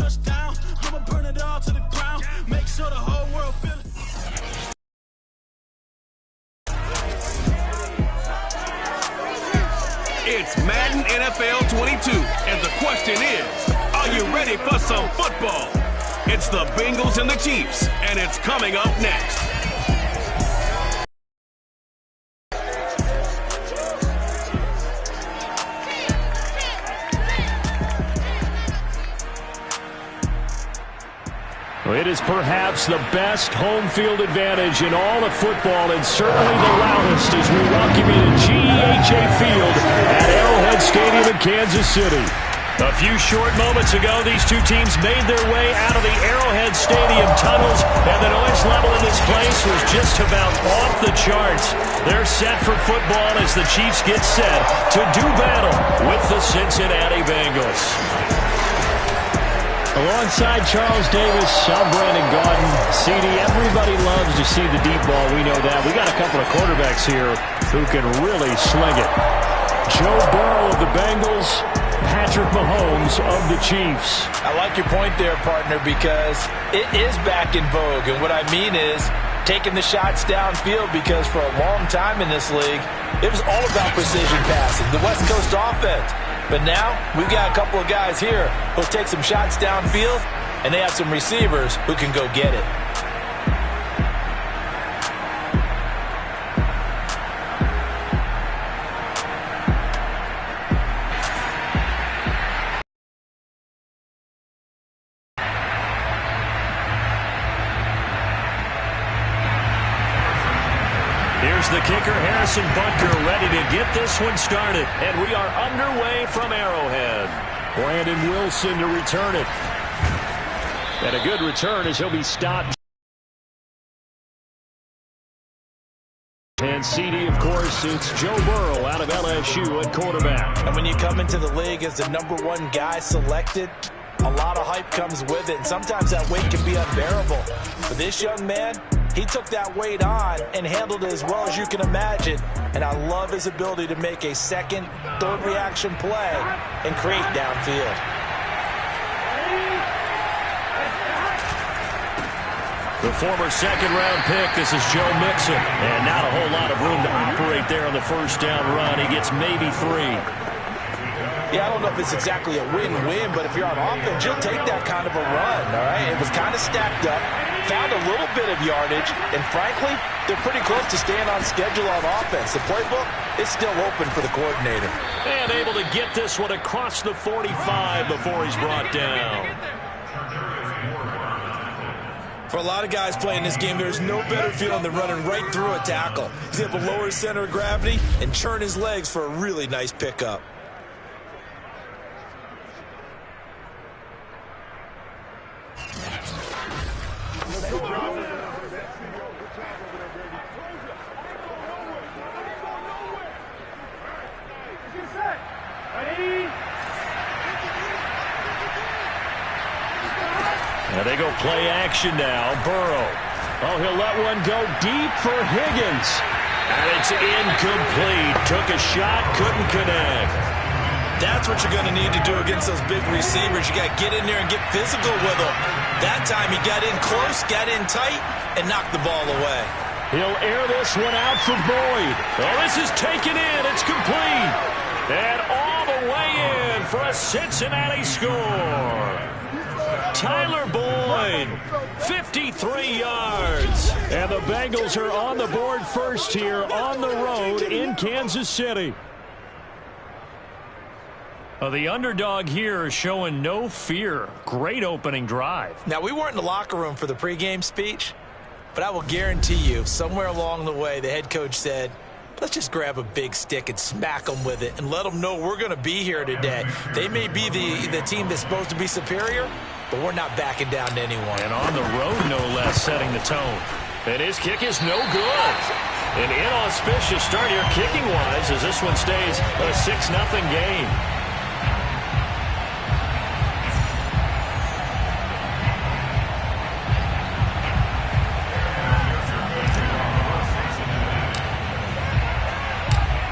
touchdown. I'ma burn it all to the ground. Make sure the whole world feel it. It's Madden NFL 22, and the question is, are you ready for some football? It's the Bengals and the Chiefs, and it's coming up next. It is perhaps the best home field advantage in all of football, and certainly the loudest as we welcome you to GEHA Field at Arrowhead Stadium in Kansas City. A few short moments ago, these two teams made their way out of the Arrowhead Stadium tunnels, and the noise level in this place was just about off the charts. They're set for football as the Chiefs get set to do battle with the Cincinnati Bengals. Alongside Charles Davis, I'm Brandon Gaudin. CD, everybody loves to see the deep ball. We know that. We got a couple of quarterbacks here who can really sling it. Joe Burrow of the Bengals, Patrick Mahomes of the Chiefs. I like your point there, partner, because it is back in vogue. And what I mean is taking the shots downfield, because for a long time in this league, it was all about precision passing, the West Coast offense. But now we've got a couple of guys here who'll take some shots downfield, and they have some receivers who can go get it. Here's the kicker, Harrison Butker, ready to get this one started. And we are underway from Arrowhead. Brandon Wilson to return it. And a good return as he'll be stopped. And CD, of course, it's Joe Burrow out of LSU at quarterback. And when you come into the league as the #1 guy selected, a lot of hype comes with it. And sometimes that weight can be unbearable. For this young man, he took that weight on and handled it as well as you can imagine. And I love his ability to make a second, third reaction play and create downfield. The former second-round pick, this is Joe Mixon. And not a whole lot of room to operate there on the first down run. He gets maybe 3. Yeah, I don't know if it's exactly a win-win, but if you're on offense, you'll take that kind of a run, all right? It was kind of stacked up, found a little bit of yardage, and frankly, they're pretty close to staying on schedule on offense. The playbook is still open for the coordinator. And able to get this one across the 45 before he's brought down. For a lot of guys playing this game, there's no better feeling than running right through a tackle. He's able to lower his center of gravity and churn his legs for a really nice pickup. Now they go play action now. Burrow. Oh, he'll let one go deep for Higgins. And it's incomplete. Took a shot, couldn't connect. That's what you're going to need to do against those big receivers. You got to get in there and get physical with them. That time he got in close, got in tight, and knocked the ball away. He'll air this one out for Boyd. Oh, this is taken in. It's complete. And all the way in for a Cincinnati score. Tyler Boyd, 53 yards. And the Bengals are on the board first here on the road in Kansas City. The underdog here is showing no fear. Great opening drive. Now, we weren't in the locker room for the pregame speech, but I will guarantee you somewhere along the way the head coach said, let's just grab a big stick and smack them with it and let them know we're going to be here today. They may be the team that's supposed to be superior, but we're not backing down to anyone. And on the road, no less, setting the tone. And his kick is no good. An inauspicious start here kicking-wise as this one stays a 6-0 game.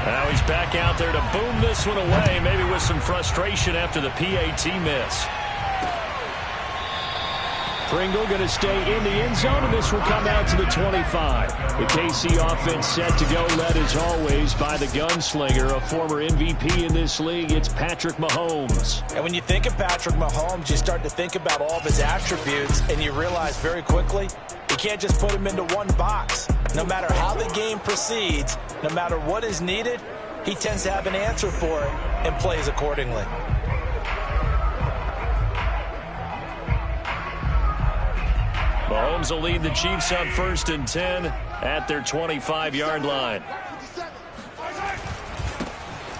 Now he's back out there to boom this one away, maybe with some frustration after the PAT miss. Pringle going to stay in the end zone, and this will come out to the 25. The KC offense set to go, led as always by the gunslinger, a former MVP in this league. It's Patrick Mahomes. And when you think of Patrick Mahomes, you start to think about all of his attributes, and you realize very quickly you can't just put him into one box. No matter how the game proceeds, no matter what is needed, he tends to have an answer for it and plays accordingly. Mahomes will lead the Chiefs on 1st and 10 at their 25-yard line.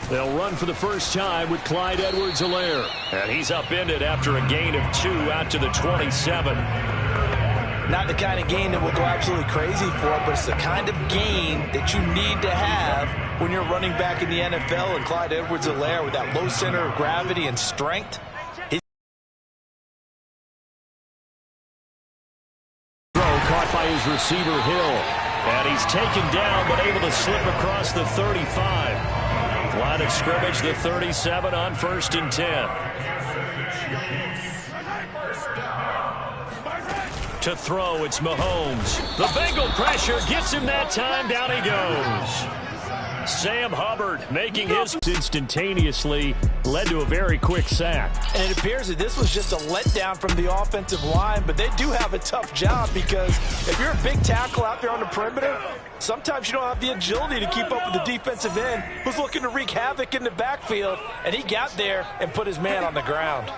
They'll run for the first time with Clyde Edwards-Helaire. And he's upended after a gain of 2 out to the 27. Not the kind of gain that will go absolutely crazy for, but it's the kind of gain that you need to have when you're running back in the NFL. And Clyde Edwards-Helaire, with that low center of gravity and strength, caught by his receiver Hill, and he's taken down but able to slip across the 35. Line of scrimmage, the 37 on 1st and 10. To throw, it's Mahomes. The Bengal pressure gets him that time. Down he goes. Sam Hubbard making his instantaneously, led to a very quick sack. And it appears that this was just a letdown from the offensive line, but they do have a tough job because if you're a big tackle out there on the perimeter, sometimes you don't have the agility to keep up with the defensive end who's looking to wreak havoc in the backfield, and he got there and put his man on the ground.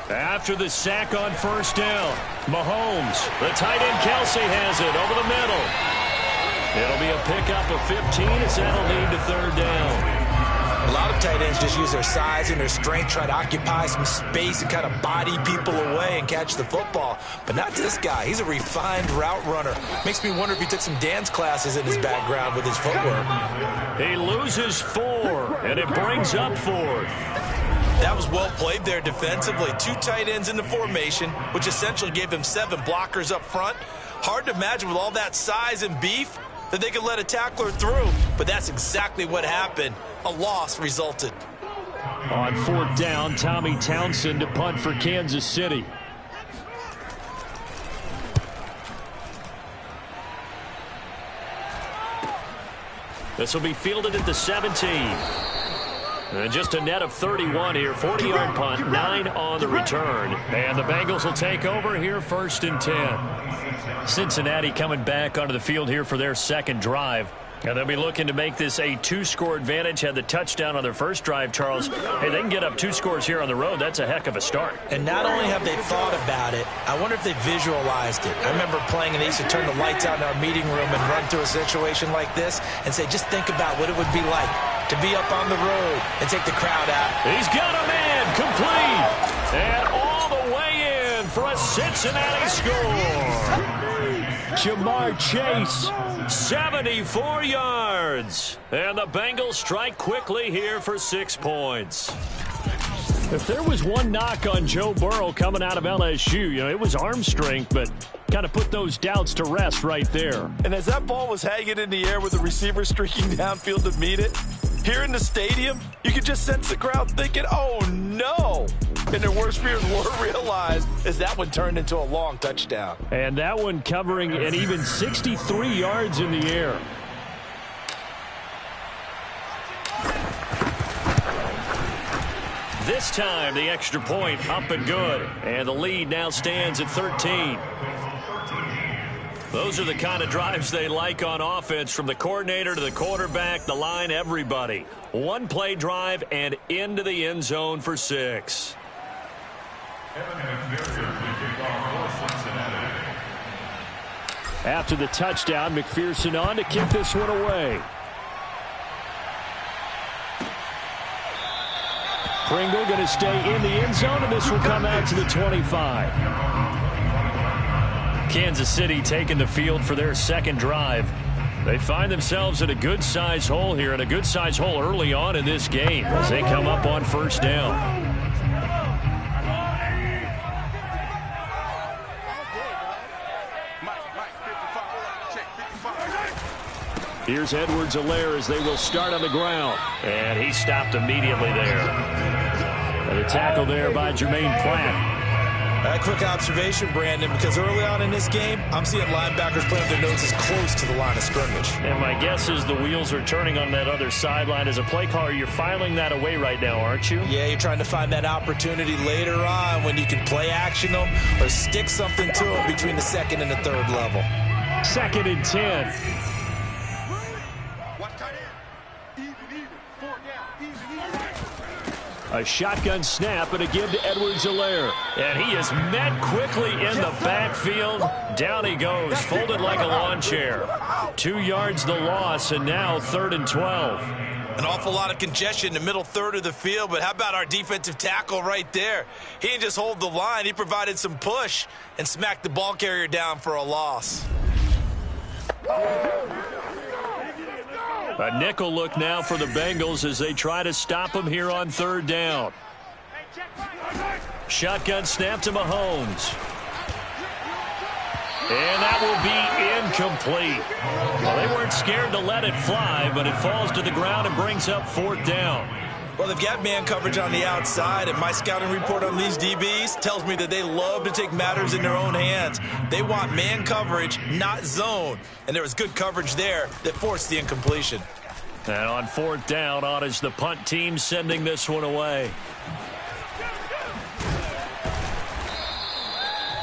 After the sack on 1st down, Mahomes, the tight end Kelsey has it over the middle. It'll be a pickup of 15 as that'll lead to 3rd down. A lot of tight ends just use their size and their strength, try to occupy some space and kind of body people away and catch the football. But not this guy. He's a refined route runner. Makes me wonder if he took some dance classes in his background with his footwork. He loses 4, and it brings up 4th. That was well played there defensively. 2 tight ends in the formation, which essentially gave him 7 blockers up front. Hard to imagine with all that size and beef that they could let a tackler through, but that's exactly what happened. A loss resulted. On 4th down, Tommy Townsend to punt for Kansas City. This will be fielded at the 17. And just a net of 31 here. 40-yard punt, 9 on the return. And the Bengals will take over here 1st and 10. Cincinnati coming back onto the field here for their second drive. And they'll be looking to make this a 2-score advantage. Had the touchdown on their first drive, Charles. Hey, they can get up 2 scores here on the road. That's a heck of a start. And not only have they thought about it, I wonder if they visualized it. I remember playing, and they used to turn the lights out in our meeting room and run through a situation like this and say, just think about what it would be like to be up on the road and take the crowd out. He's got a man complete. And all the way in for a Cincinnati score. Jamar Chase, 74 yards. And the Bengals strike quickly here for 6 points. If there was one knock on Joe Burrow coming out of LSU, it was arm strength, but kind of put those doubts to rest right there. And as that ball was hanging in the air with the receiver streaking downfield to meet it, here in the stadium, you could just sense the crowd thinking, oh, no. And their worst fears were realized as that one turned into a long touchdown. And that one covering an even 63 yards in the air. This time, the extra point up and good. And the lead now stands at 13. Those are the kind of drives they like on offense, from the coordinator to the quarterback, the line, everybody. 1-play drive and into the end zone for 6. After the touchdown, McPherson on to kick this one away. Pringle going to stay in the end zone, and this will come out to the 25. Kansas City taking the field for their second drive. They find themselves in a good-sized hole here, and a good-sized hole early on in this game as they come up on 1st down. Here's Edwards-Helaire as they will start on the ground. And he stopped immediately there. And a tackle there by Jermaine Pratt. A quick observation, Brandon, because early on in this game, I'm seeing linebackers playing their noses close to the line of scrimmage. And my guess is the wheels are turning on that other sideline. As a play caller, you're filing that away right now, aren't you? Yeah, you're trying to find that opportunity later on when you can play action them or stick something to them between the second and the third level. 2nd and 10. A shotgun snap and a give to Edwards-Helaire. And he is met quickly in the backfield. Down he goes, folded like a lawn chair. 2 yards the loss, and now 3rd and 12. An awful lot of congestion in the middle third of the field, but how about our defensive tackle right there? He didn't just hold the line, he provided some push and smacked the ball carrier down for a loss. A nickel look now for the Bengals as they try to stop him here on 3rd down. Shotgun snap to Mahomes. And that will be incomplete. Well, they weren't scared to let it fly, but it falls to the ground and brings up 4th down. Well, they've got man coverage on the outside, and my scouting report on these DBs tells me that they love to take matters in their own hands. They want man coverage, not zone. And there was good coverage there that forced the incompletion. And on 4th down, on is the punt team sending this one away.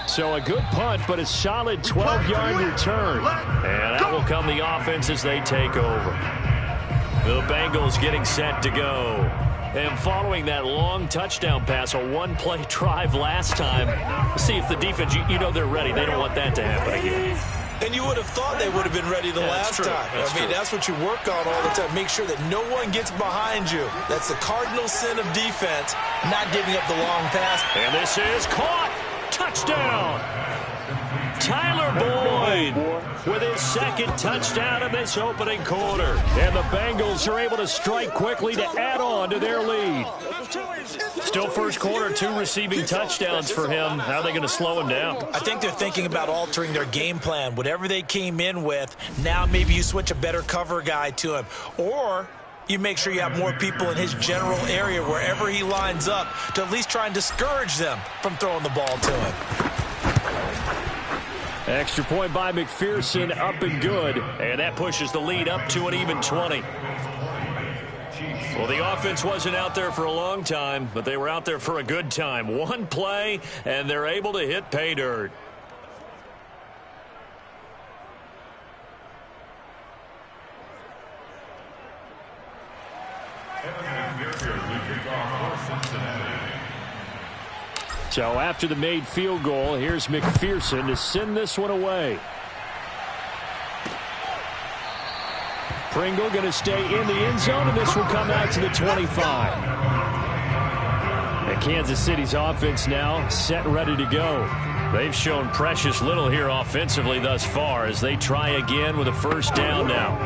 So a good punt, but a solid 12-yard return. And that will come the offense as they take over. The Bengals getting set to go. And following that long touchdown pass, a one-play drive last time, see if the defense, you know they're ready. They don't want that to happen again. And you would have thought they would have been ready the last time. That's what you work on all the time. Make sure that no one gets behind you. That's the cardinal sin of defense, not giving up the long pass. And this is caught. Touchdown. Tyler Boyd with his 2nd touchdown in this opening quarter. And the Bengals are able to strike quickly to add on to their lead. Still first quarter, 2 receiving touchdowns for him. How are they going to slow him down? I think they're thinking about altering their game plan. Whatever they came in with, now maybe you switch a better cover guy to him. Or you make sure you have more people in his general area wherever he lines up to at least try and discourage them from throwing the ball to him. Extra point by McPherson, up and good. And that pushes the lead up to an even 20. Well, the offense wasn't out there for a long time, but they were out there for a good time. One play, and they're able to hit pay dirt. So after the made field goal, here's McPherson to send this one away. Pringle going to stay in the end zone, and this will come out to the 25. And Kansas City's offense now set and ready to go. They've shown precious little here offensively thus far as they try again with a 1st down now.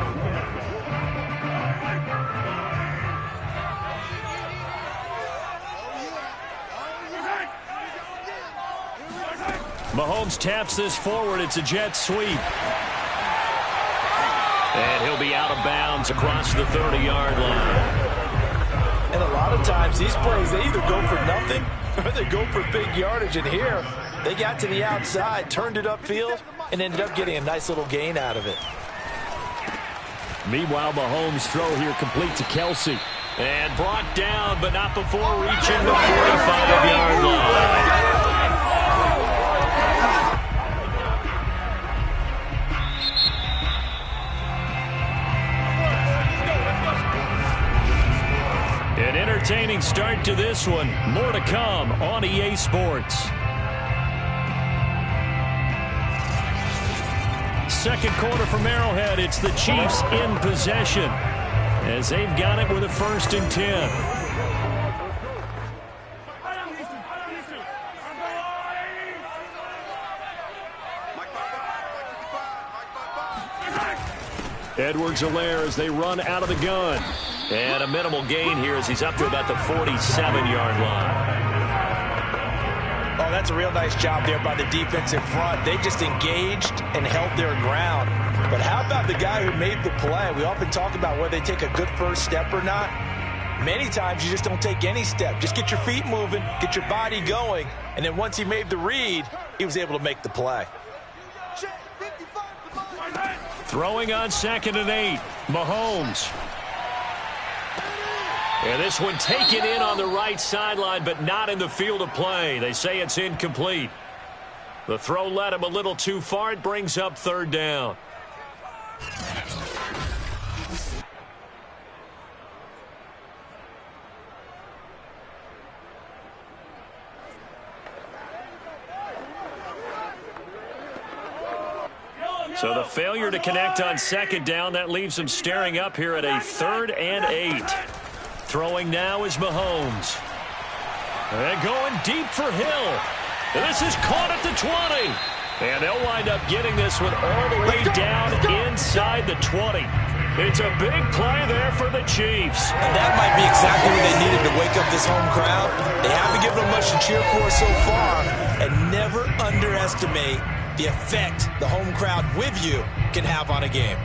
Mahomes taps this forward. It's a jet sweep. And he'll be out of bounds across the 30-yard line. And a lot of times these plays, they either go for nothing or they go for big yardage. And here, they got to the outside, turned it upfield, and ended up getting a nice little gain out of it. Meanwhile, Mahomes' throw here complete to Kelsey. And brought down, but not before reaching the 45-yard line. An entertaining start to this one. More to come on EA Sports. Second quarter from Arrowhead. It's the Chiefs in possession as they've got it with a 1st and 10. Edwards-Helaire as they run out of the gun. And a minimal gain here as he's up to about the 47-yard line. Oh, that's a real nice job there by the defensive front. They just engaged and held their ground. But how about the guy who made the play? We often talk about whether they take a good first step or not. Many times you just don't take any step. Just get your feet moving, get your body going, and then once he made the read, he was able to make the play. Throwing on 2nd and 8, Mahomes. And this one taken in on the right sideline, but not in the field of play. They say it's incomplete. The throw led him a little too far. It brings up 3rd down. So the failure to connect on 2nd down, that leaves him staring up here at a 3rd and 8. Throwing now is Mahomes. And going deep for Hill. And this is caught at the 20. And they'll wind up getting this one all the way down inside the 20. It's a big play there for the Chiefs. And that might be exactly what they needed to wake up this home crowd. They haven't given them much to cheer for so far. And never underestimate the effect the home crowd with you can have on a game.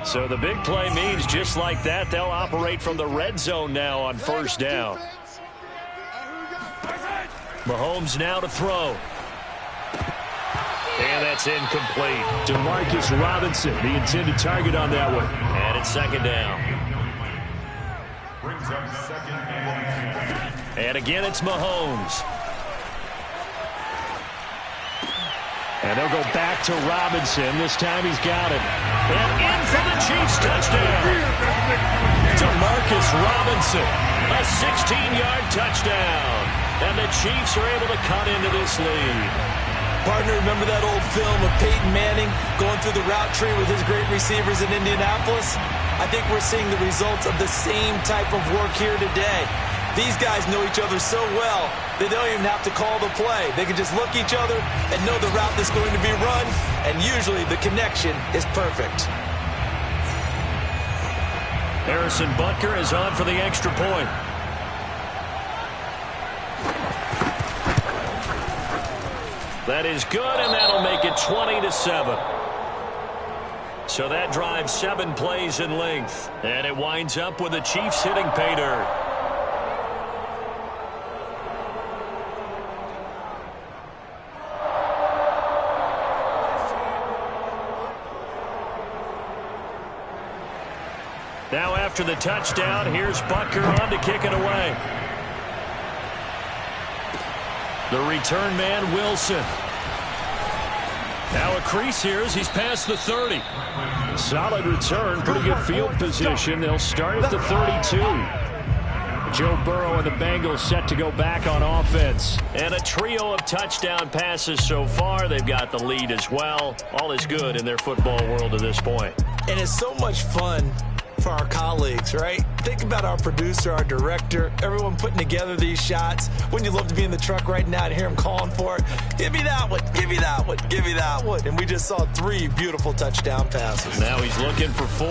So the big play means just like that, they'll operate from the red zone now on 1st down. Mahomes now to throw. And that's incomplete. Demarcus Robinson, the intended target on that one. And it's 2nd down. And again, it's Mahomes. And they'll go back to Robinson. This time he's got it. And in for the Chiefs touchdown. Demarcus Robinson, a 16-yard touchdown. And the Chiefs are able to cut into this lead. Partner, remember that old film of Peyton Manning going through the route tree with his great receivers in Indianapolis? I think we're seeing the results of the same type of work here today. These guys know each other so well, they don't even have to call the play. They can just look each other and know the route that's going to be run, and usually the connection is perfect. Harrison Butker is on for the extra point. That is good, and that'll make it 20-7. So that drives 7 plays in length, and it winds up with the Chiefs hitting pay dirt. Now after the touchdown, here's Butker on to kick it away. The return man, Wilson. Now a crease here as he's past the 30. Solid return, pretty good field position. They'll start at the 32. Joe Burrow and the Bengals set to go back on offense. And a trio of touchdown passes so far. They've got the lead as well. All is good in their football world at this point. And it's so much fun for our colleagues, right? Think about our producer, our director, everyone putting together these shots. Wouldn't you love to be in the truck right now and hear him calling for it? Give me that one, give me that one, give me that one. And we just saw 3 beautiful touchdown passes. Now he's looking for 4.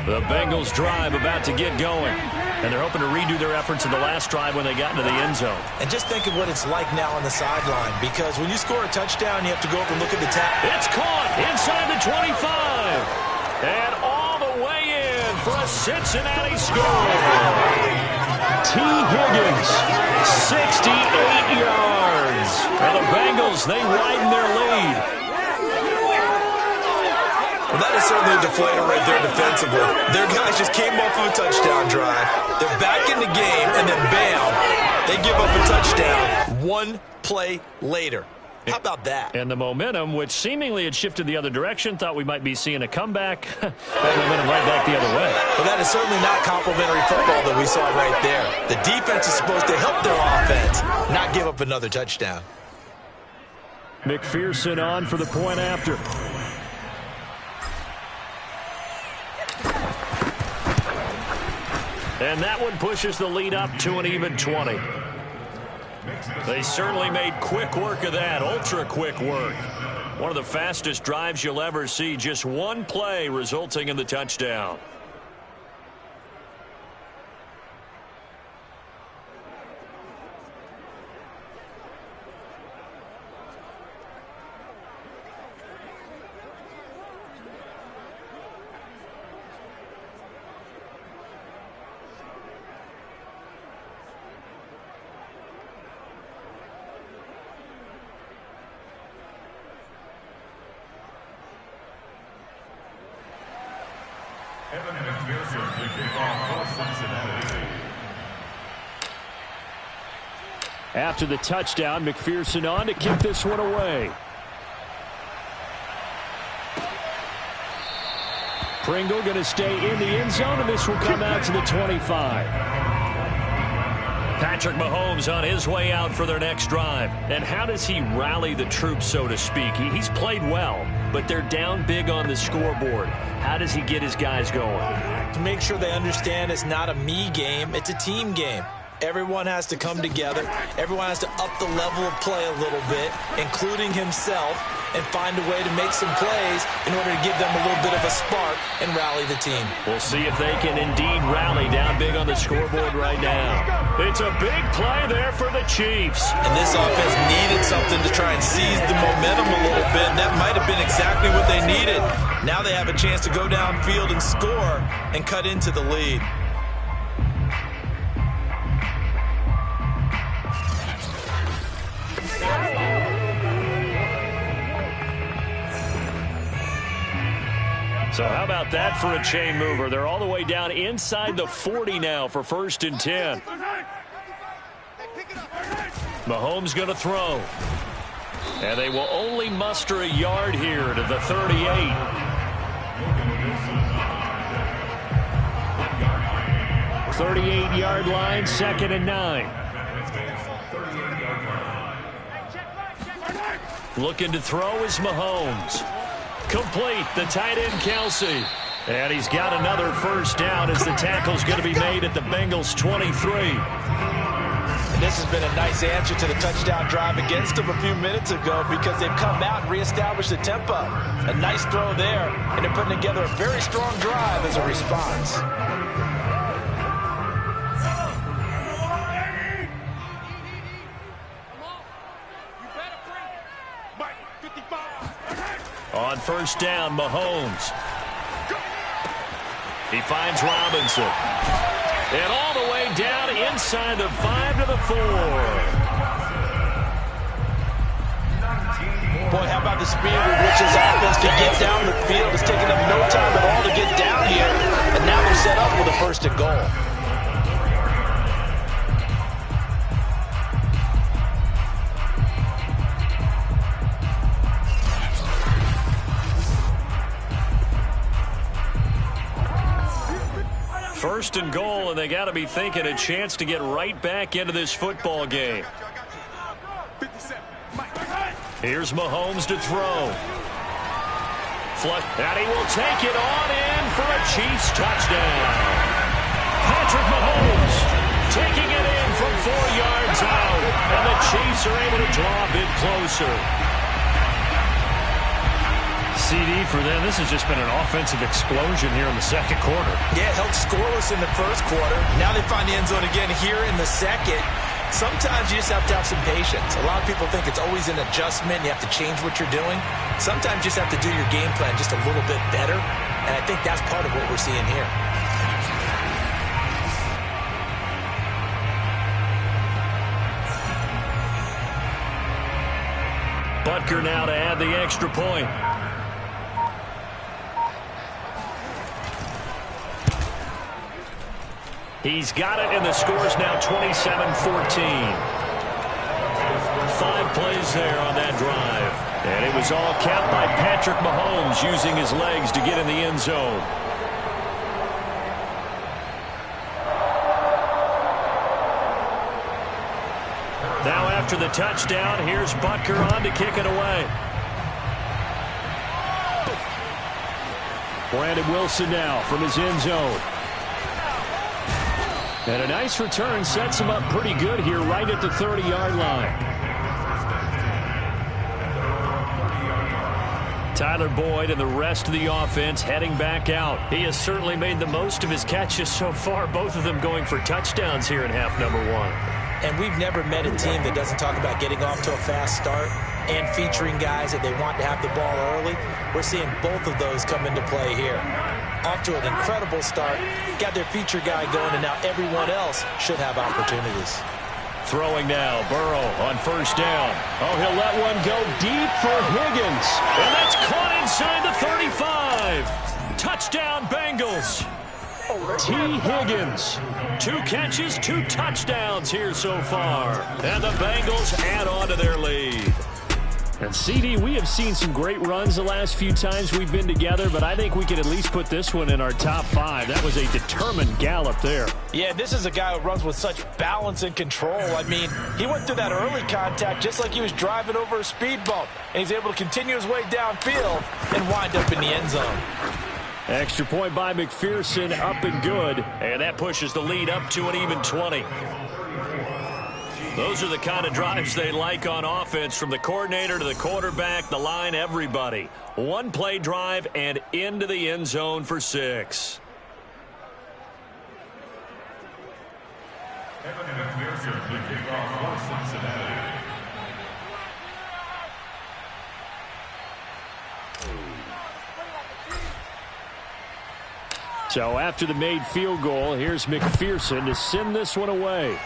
The Bengals drive about to get going. And they're hoping to redo their efforts in the last drive when they got into the end zone. And just think of what it's like now on the sideline, because when you score a touchdown, you have to go up and look at the tap. It's caught inside the 25. And all the way in for a Cincinnati score. T. Higgins, 68 yards. And the Bengals, they widen their lead. Well, that is certainly a deflator right there defensively. Their guys just came off of a touchdown drive. They're back in the game, and then bam, they give up a touchdown 1 play later. How about that? And the momentum, which seemingly had shifted the other direction, thought we might be seeing a comeback. That momentum right back the other way. Well, that is certainly not complimentary football that we saw right there. The defense is supposed to help their offense, not give up another touchdown. McPherson on for the point after. And that one pushes the lead up to an even 20. They certainly made quick work of that, ultra quick work. One of the fastest drives you'll ever see, just 1 play resulting in the touchdown. After the touchdown, McPherson on to kick this one away. Pringle going to stay in the end zone, and this will come out to the 25. Patrick Mahomes on his way out for their next drive. And how does he rally the troops, so to speak? He's played well, but they're down big on the scoreboard. How does he get his guys going? To make sure they understand it's not a me game, it's a team game. Everyone has to come together. Everyone has to up the level of play a little bit, including himself, and find a way to make some plays in order to give them a little bit of a spark and rally the team. We'll see if they can indeed rally down big on the scoreboard right now. It's a big play there for the Chiefs. And this offense needed something to try and seize the momentum a little bit, and that might have been exactly what they needed. Now they have a chance to go downfield and score and cut into the lead. So how about that for a chain mover? They're all the way down inside the 40 now for 1st and 10. Mahomes going to throw. And they will only muster a yard here to the 38. "38-yard line, 2nd and 9. Looking to throw is Mahomes. Complete, the tight end, Kelsey. And he's got another first down as the tackle's going to be made at the Bengals' 23. And this has been a nice answer to the touchdown drive against them a few minutes ago because they've come out and reestablished the tempo. A nice throw there, and they're putting together a very strong drive as a response. On first down, Mahomes. He finds Robinson. And all the way down inside the 5 to the 4. Boy, how about the speed with which this offense can get down the field? It's taking them no time at all to get down here. And now they're set up with a 1st and goal. First and goal, and they got to be thinking a chance to get right back into this football game. Here's Mahomes to throw. And he will take it on in for a Chiefs touchdown. Patrick Mahomes taking it in from 4 yards out, and the Chiefs are able to draw a bit closer. CD for them. This has just been an offensive explosion here in the 2nd quarter. Yeah, held scoreless in the 1st quarter. Now they find the end zone again here in the 2nd. Sometimes you just have to have some patience. A lot of people think it's always an adjustment. You have to change what you're doing. Sometimes you just have to do your game plan just a little bit better. And I think that's part of what we're seeing here. Butker now to add the extra point. He's got it, and the score's now 27-14. 5 plays there on that drive. And it was all capped by Patrick Mahomes using his legs to get in the end zone. Now after the touchdown, here's Butker on to kick it away. Brandon Wilson now from his end zone. And a nice return sets him up pretty good here right at the 30-yard line. Tyler Boyd and the rest of the offense heading back out. He has certainly made the most of his catches so far, both of them going for touchdowns here in half number 1. And we've never met a team that doesn't talk about getting off to a fast start and featuring guys that they want to have the ball early. We're seeing both of those come into play here. Off to an incredible start, got their feature guy going, and now everyone else should have opportunities. Throwing now, Burrow on first down. Oh, he'll let one go deep for Higgins. And that's caught inside the 35. Touchdown, Bengals. T. Higgins. 2 catches, 2 touchdowns here so far. And the Bengals add on to their lead. And CD, we have seen some great runs the last few times we've been together, but I think we could at least put this one in our top 5. That was a determined gallop there. Yeah, this is a guy who runs with such balance and control. I mean, he went through that early contact just like he was driving over a speed bump, and he's able to continue his way downfield and wind up in the end zone. Extra point by McPherson, up and good. And that pushes the lead up to an even 20. Those are the kind of drives they like on offense, from the coordinator to the quarterback, the line, everybody. 1-play drive and into the end zone for 6. So after the made field goal, here's McPherson to send this one away.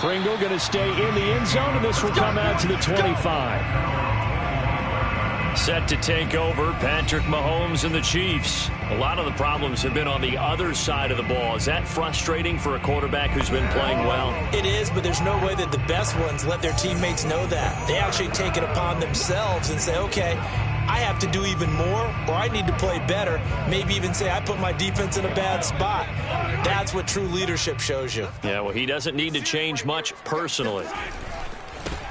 Pringle going to stay in the end zone, and this will come out to the 25. Set to take over, Patrick Mahomes and the Chiefs. A lot of the problems have been on the other side of the ball. Is that frustrating for a quarterback who's been playing well? It is, but there's no way that the best ones let their teammates know that. They actually take it upon themselves and say, okay, I have to do even more, or I need to play better. Maybe even say I put my defense in a bad spot. That's what true leadership shows you. Yeah, well, he doesn't need to change much personally.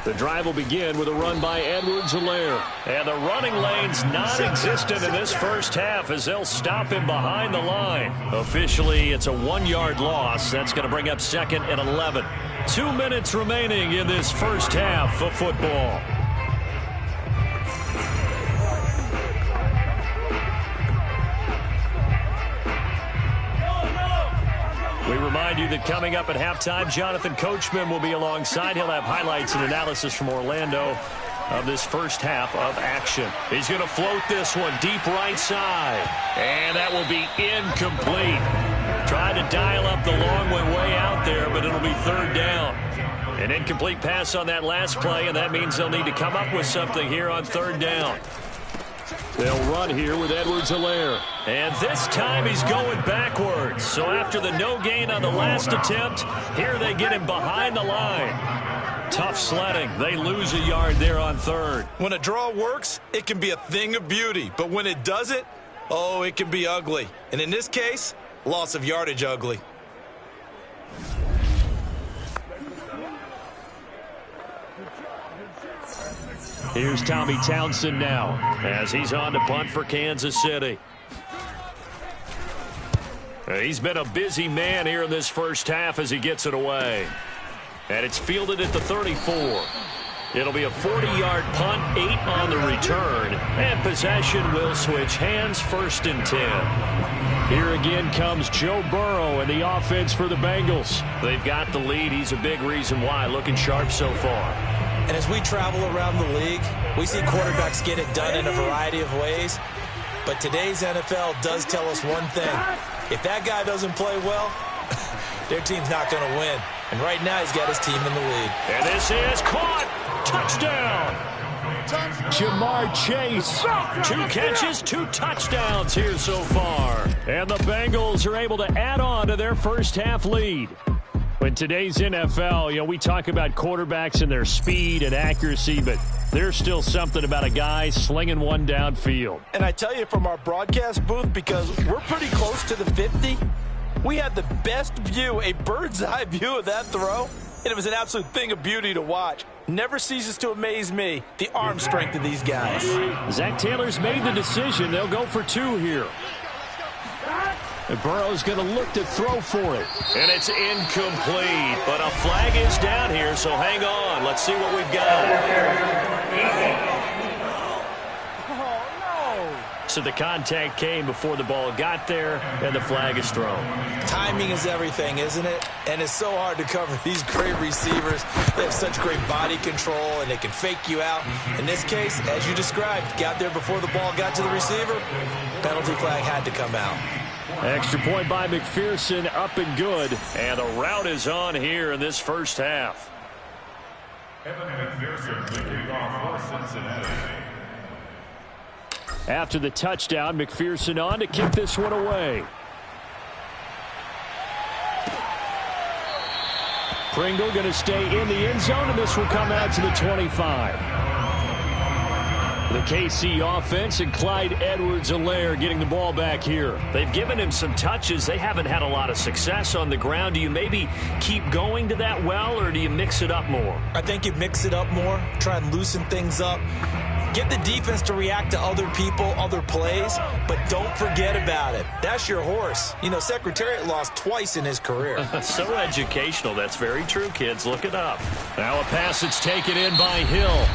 The drive will begin with a run by Edwards-Helaire. And the running lane's non-existent in this first half as they'll stop him behind the line. Officially, it's a 1-yard loss. That's going to bring up 2nd and 11. 2 minutes remaining in this first half of football. We remind you that coming up at halftime, Jonathan Coachman will be alongside. He'll have highlights and analysis from Orlando of this first half of action. He's going to float this one deep right side. And that will be incomplete. Trying to dial up the long way out there, but it'll be 3rd down. An incomplete pass on that last play, and that means they'll need to come up with something here on 3rd down. They'll run here with Edwards-Helaire. And this time he's going backwards. So after the no gain on the last attempt, here they get him behind the line. Tough sledding. They lose a yard there on 3rd. When a draw works, it can be a thing of beauty. But when it doesn't, oh, it can be ugly. And in this case, loss of yardage ugly. Here's Tommy Townsend now as he's on to punt for Kansas City. He's been a busy man here in this first half as he gets it away. And it's fielded at the 34. It'll be a 40-yard punt, 8 on the return. And possession will switch hands, 1st and 10. Here again comes Joe Burrow and the offense for the Bengals. They've got the lead. He's a big reason why. Looking sharp so far. And as we travel around the league, we see quarterbacks get it done in a variety of ways. But today's NFL does tell us one thing. If that guy doesn't play well, their team's not going to win. And right now he's got his team in the lead. And this is caught. Touchdown. Jamar Chase. 2 catches, 2 touchdowns here so far. And the Bengals are able to add on to their first half lead. In today's NFL, we talk about quarterbacks and their speed and accuracy, but there's still something about a guy slinging one downfield. And I tell you from our broadcast booth, because we're pretty close to the 50, we had the best view, a bird's eye view of that throw, and it was an absolute thing of beauty to watch. Never ceases to amaze me, the arm strength of these guys. Zach Taylor's made the decision. They'll go for 2 here. And Burrow's going to look to throw for it. And it's incomplete. But a flag is down here, so hang on. Let's see what we've got. So the contact came before the ball got there, and the flag is thrown. Timing is everything, isn't it? And it's so hard to cover these great receivers. They have such great body control, and they can fake you out. In this case, as you described, got there before the ball got to the receiver. Penalty flag had to come out. Extra point by McPherson, up and good. And the route is on here in this first half. After the touchdown, McPherson on to kick this one away. Pringle going to stay in the end zone, and this will come out to the 25. The KC offense and Clyde Edwards-Helaire getting the ball back here. They've given him some touches. They haven't had a lot of success on the ground. Do you maybe keep going to that well, or do you mix it up more? I think you mix it up more, try and loosen things up. Get the defense to react to other people, other plays, but don't forget about it. That's your horse. You know, Secretariat lost twice in his career. So educational. That's very true, kids. Look it up. Now a pass that's taken in by Hill.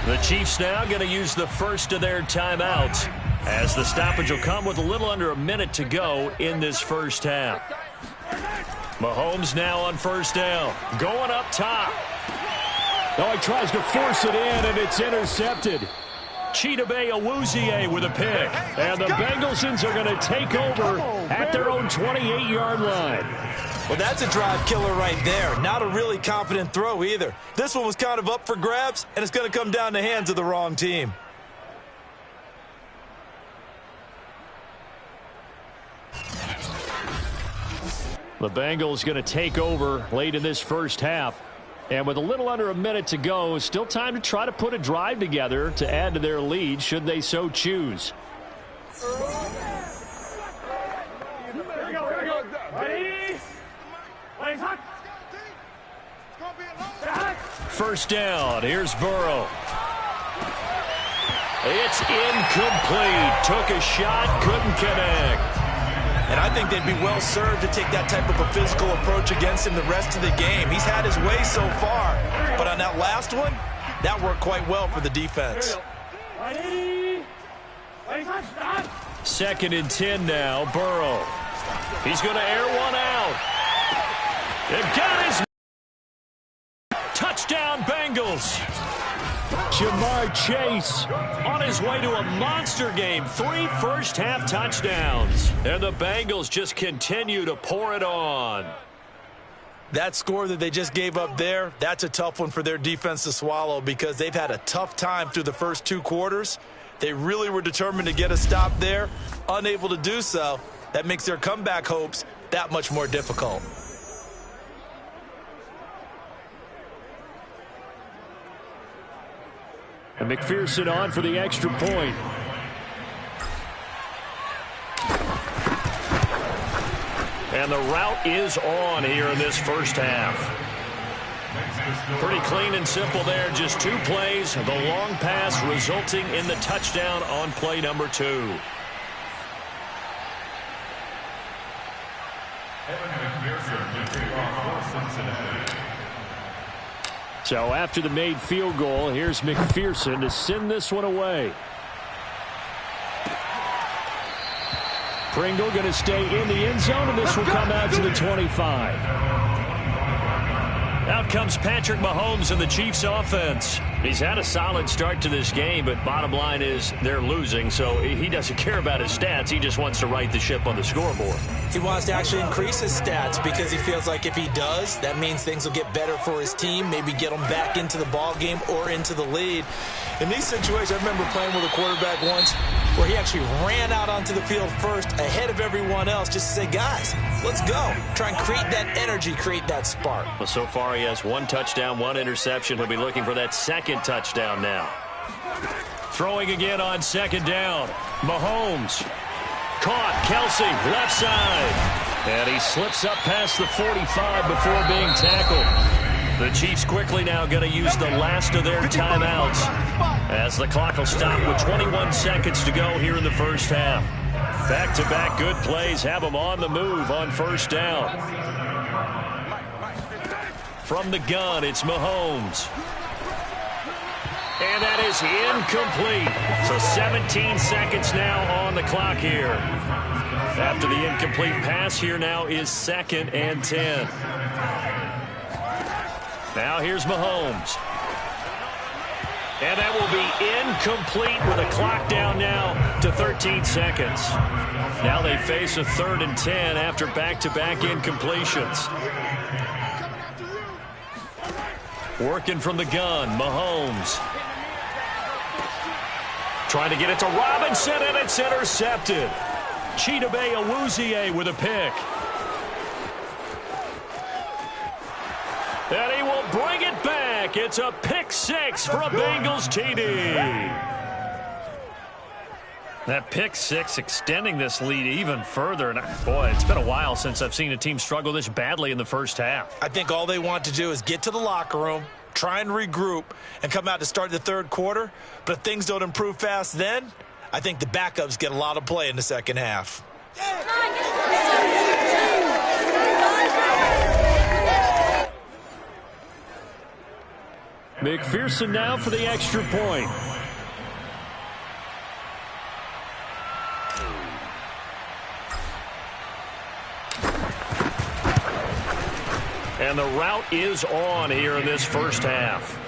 The Chiefs now going to use the first of their timeouts, as the stoppage will come with a little under a minute to go in this first half. Mahomes now on first down, going up top. Oh, he tries to force it in, and it's intercepted. Chidobe Awuzie with a pick. And the Bengals are going to take over at their own 28-yard line. Well, that's a drive killer right there. Not a really confident throw either. This one was kind of up for grabs, and it's going to come down the hands of the wrong team. The Bengals going to take over late in this first half. And with a little under a minute to go, still time to try to put a drive together to add to their lead should they so choose. First down, here's Burrow. It's incomplete. Took a shot, couldn't connect. And I think they'd be well served to take that type of a physical approach against him the rest of the game. He's had his way so far, but on that last one, that worked quite well for the defense. Second and 10 now, Burrow. He's going to air one out. They've got his touchdown, Bengals. Jamar Chase on his way to a monster game. 3 first-half touchdowns. And the Bengals just continue to pour it on. That score that they just gave up there, that's a tough one for their defense to swallow because they've had a tough time through the first 2 quarters. They really were determined to get a stop there. Unable to do so, that makes their comeback hopes that much more difficult. And McPherson on for the extra point. And the route is on here in this first half. Pretty clean and simple there. Just 2 plays. The long pass resulting in the touchdown on play number 2. So after the made field goal, here's McPherson to send this one away. Pringle going to stay in the end zone, and this will come out to the 25. Out comes Patrick Mahomes and the Chiefs offense. He's had a solid start to this game, but bottom line is they're losing, so he doesn't care about his stats. He just wants to right the ship on the scoreboard. He wants to actually increase his stats because he feels like if he does, that means things will get better for his team, maybe get them back into the ball game or into the lead. In these situations, I remember playing with a quarterback once where he actually ran out onto the field first ahead of everyone else just to say, guys, let's go. Try and create that energy, create that spark. Well, so far he has 1 touchdown, 1 interception. He'll be looking for that second touchdown now. Throwing again on second down. Mahomes. Caught. Kelsey, left side. And he slips up past the 45 before being tackled. The Chiefs quickly now going to use the last of their timeouts as the clock will stop with 21 seconds to go here in the first half. Back-to-back good plays have them on the move on first down. From the gun, it's Mahomes. And that is incomplete. So 17 seconds now on the clock here. After the incomplete pass, here now is 2nd and 10. Now here's Mahomes. And that will be incomplete with a clock down now to 13 seconds. Now they face a 3rd and 10 after back-to-back incompletions. Working from the gun, Mahomes. Trying to get it to Robinson, and it's intercepted. Chidobe Awuzie with a pick. And he will bring it back. It's a pick six for a Bengals TD. That pick six extending this lead even further. And boy, it's been a while since I've seen a team struggle this badly in the first half. I think all they want to do is get to the locker room, try and regroup, and come out to start the third quarter. But if things don't improve fast then, I think the backups get a lot of play in the second half. McPherson now for the extra point. And the route is on here in this first half.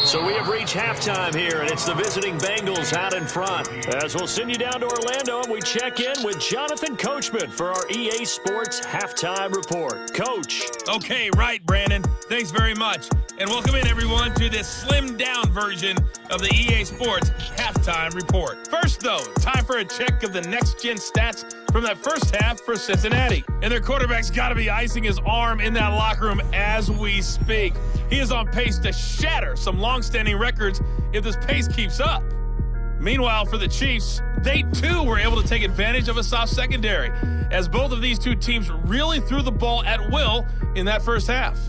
So we have reached halftime here, and it's the visiting Bengals out in front. As we'll send you down to Orlando, and we check in with Jonathan Coachman for our EA Sports Halftime Report. Coach. Okay, right, Brandon. Thanks very much. And welcome in, everyone, to this slimmed-down version of the EA Sports Halftime Report. First, though, time for a check of the next-gen stats from that first half for Cincinnati. And their quarterback's got to be icing his arm in that locker room as we speak. He is on pace to shatter some long-standing records if this pace keeps up. Meanwhile, for the Chiefs, they too were able to take advantage of a soft secondary, as both of these two teams really threw the ball at will in that first half.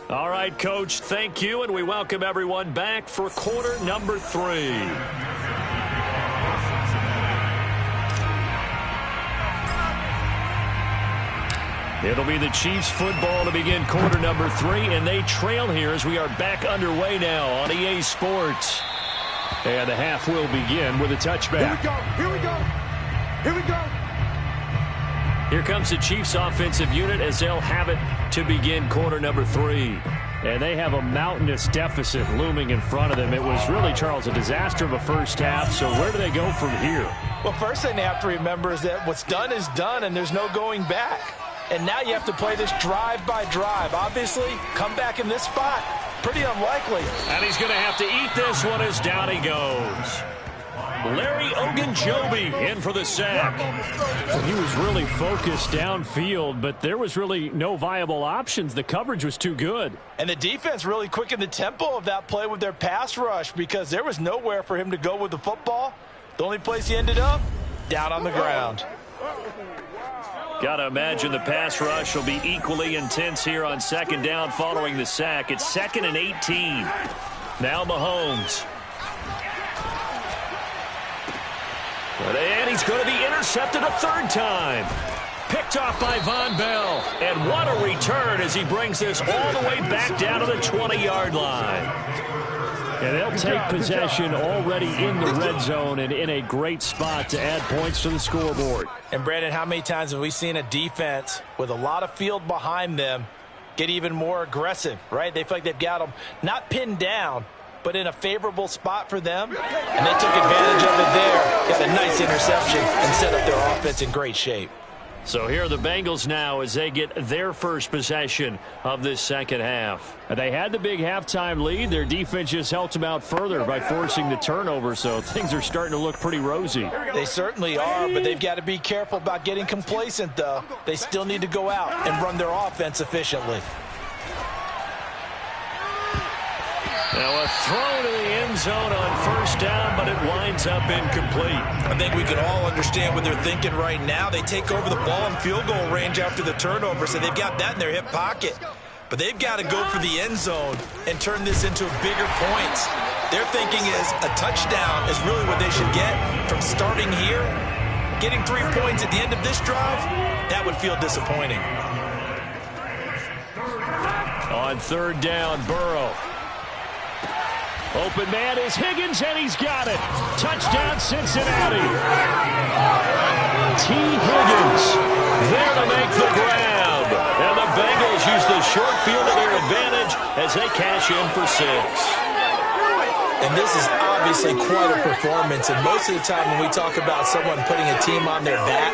All right, Coach, thank you, and we welcome everyone back for quarter number 3. It'll be the Chiefs football to begin quarter number 3, and they trail here as we are back underway now on EA Sports. And the half will begin with a touchback. Here we go. Here we go. Here comes the Chiefs offensive unit as they'll have it to begin quarter number 3. And they have a mountainous deficit looming in front of them. It was really, Charles, a disaster of a first half. So where do they go from here? Well, first thing they have to remember is that what's done is done, and there's no going back. And now you have to play this drive by drive. Obviously, come back in this spot, pretty unlikely. And he's going to have to eat this one as down he goes. Larry Ogunjobi in for the sack. He was really focused downfield, but there was really no viable options. The coverage was too good. And the defense really quickened the tempo of that play with their pass rush because there was nowhere for him to go with the football. The only place he ended up, down on the ground. Got to imagine the pass rush will be equally intense here on second down following the sack. It's 2nd and 18. Now Mahomes. And he's going to be intercepted a third time. Picked off by Von Bell. And what a return as he brings this all the way back down to the 20-yard line. And they'll take possession already in the red zone and in a great spot to add points to the scoreboard. And, Brandon, how many times have we seen a defense with a lot of field behind them get even more aggressive, right? They feel like they've got them not pinned down, but in a favorable spot for them, and they took advantage of it there. Got a nice interception and set up their offense in great shape. So here are the Bengals now as they get their first possession of this second half. They had the big halftime lead. Their defense just helped them out further by forcing the turnover, so things are starting to look pretty rosy. They certainly are, but they've got to be careful about getting complacent, though. They still need to go out and run their offense efficiently. Now a throw to the end zone on first down, but it winds up incomplete. I think we can all understand what they're thinking right now. They take over the ball in field goal range after the turnover, so they've got that in their hip pocket. But they've got to go for the end zone and turn this into bigger points. Their thinking is a touchdown is really what they should get from starting here. Getting 3 points at the end of this drive, that would feel disappointing. On third down, Burrow. Open man is Higgins, and he's got it. Touchdown, Cincinnati. T. Higgins there to make the grab. And the Bengals use the short field to their advantage as they cash in for 6. And this is obviously quite a performance. And most of the time when we talk about someone putting a team on their back,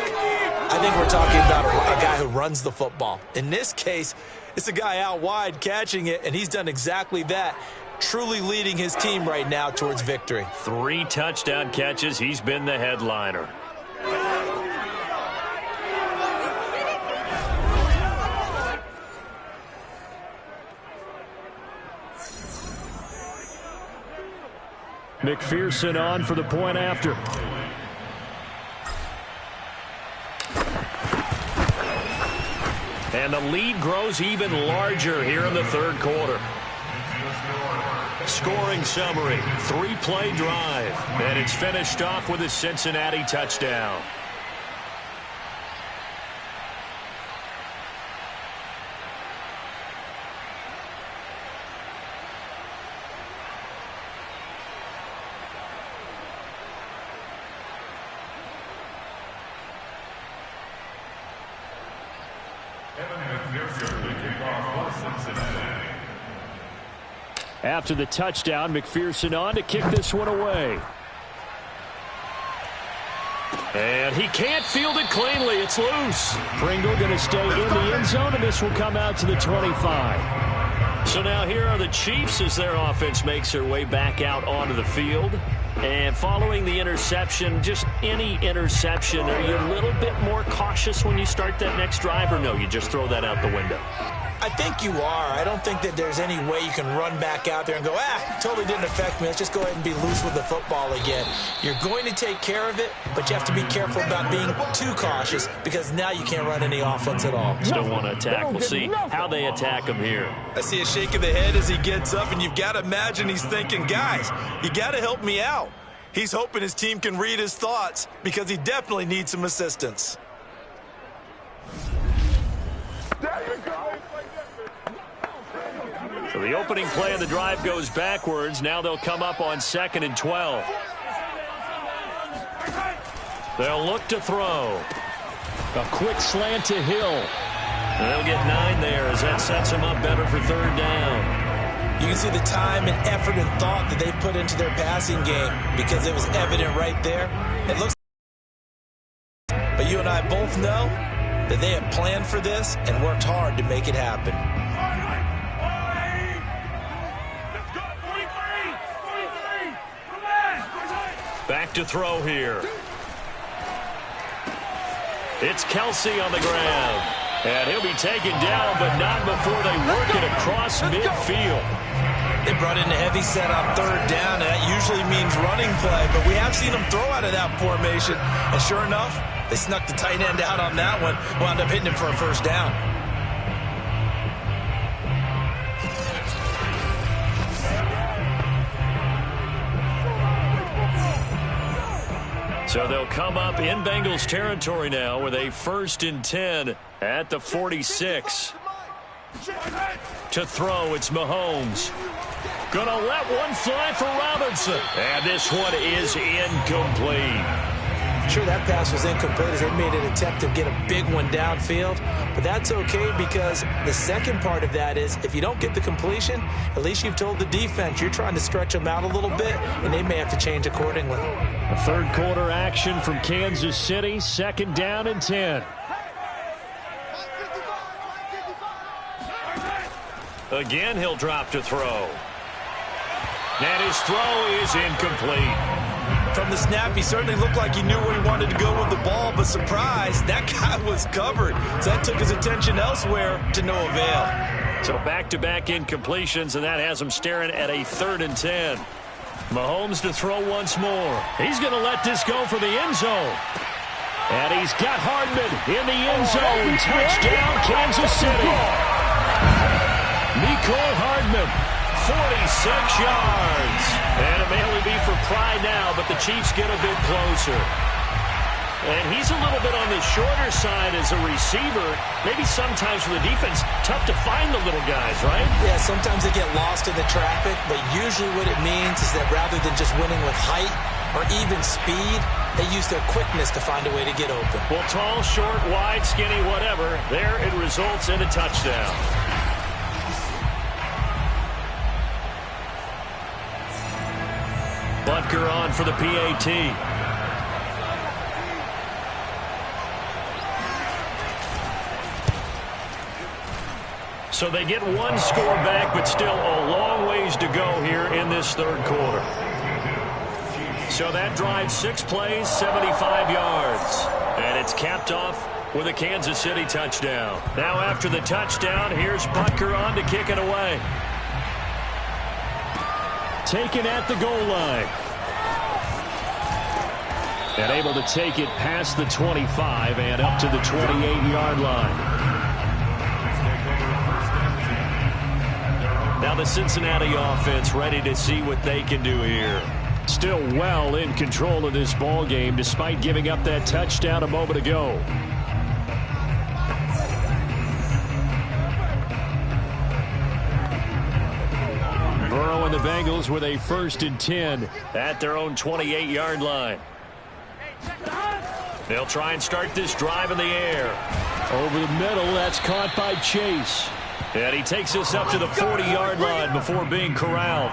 I think we're talking about a guy who runs the football. In this case, it's a guy out wide catching it, and he's done exactly that, truly leading his team right now towards victory. 3 touchdown catches. He's been the headliner. McPherson on for the point after. And the lead grows even larger here in the third quarter. Scoring summary, 3-play drive. And it's finished off with a Cincinnati touchdown. After the touchdown, McPherson on to kick this one away. And he can't field it cleanly. It's loose. Pringle going to stay in the end zone, and this will come out to the 25. So now here are the Chiefs as their offense makes their way back out onto the field. And following the interception, just any interception, are you a little bit more cautious when you start that next drive, or no, you just throw that out the window? I think you are. I don't think that there's any way you can run back out there and go, totally didn't affect me. Let's just go ahead and be loose with the football again. You're going to take care of it, but you have to be careful about being too cautious because now you can't run any offense at all. Still want to attack. We'll see how they attack him here. I see a shake of the head as he gets up, and you've got to imagine he's thinking, guys, you got to help me out. He's hoping his team can read his thoughts because he definitely needs some assistance. So the opening play of the drive goes backwards. Now they'll come up on 2nd and 12. They'll look to throw. A quick slant to Hill. And they'll get 9 there as that sets them up better for 3rd down. You can see the time and effort and thought that they put into their passing game because it was evident right there. It looks, but you and I both know that they have planned for this and worked hard to make it happen. Back to throw here. It's Kelsey on the ground. And he'll be taken down, but not before they work it across midfield. They brought in a heavy set on 3rd down, and that usually means running play. But we have seen them throw out of that formation. And sure enough, they snuck the tight end out on that one. Wound up hitting him for a 1st down. So they'll come up in Bengals territory now with a 1st and 10 at the 46. To throw, it's Mahomes. Gonna let one fly for Robinson. And this one is incomplete. Sure, that pass was incomplete as they made an attempt to get a big one downfield. But that's okay because the second part of that is if you don't get the completion, at least you've told the defense you're trying to stretch them out a little bit, and they may have to change accordingly. A 3rd quarter action from Kansas City, 2nd down and 10. Again, he'll drop to throw. And his throw is incomplete. From the snap, he certainly looked like he knew where he wanted to go with the ball, but surprise, that guy was covered. So that took his attention elsewhere to no avail. So back-to-back incompletions, and that has him staring at a 3rd and 10. Mahomes to throw once more. He's going to let this go for the end zone. And he's got Hardman in the end zone. Touchdown, Kansas City. Mecole Hardman, 46 yards. And it may only be for pride now, but the Chiefs get a bit closer. And he's a little bit on the shorter side as a receiver. Maybe sometimes for the defense, tough to find the little guys, right? Yeah, sometimes they get lost in the traffic, but usually what it means is that rather than just winning with height or even speed, they use their quickness to find a way to get open. Well, tall, short, wide, skinny, whatever, there it results in a touchdown. Butker on for the PAT. So they get one score back, but still a long ways to go here in this third quarter. So that drive, 6 plays, 75 yards. And it's capped off with a Kansas City touchdown. Now after the touchdown, here's Butker on to kick it away. Taken at the goal line. And able to take it past the 25 and up to the 28-yard line. Now the Cincinnati offense ready to see what they can do here. Still well in control of this ball game despite giving up that touchdown a moment ago. Burrow and the Bengals with a 1st and 10 at their own 28-yard line. They'll try and start this drive in the air. Over the middle, that's caught by Chase. And he takes us up to the 40-yard line before being corralled.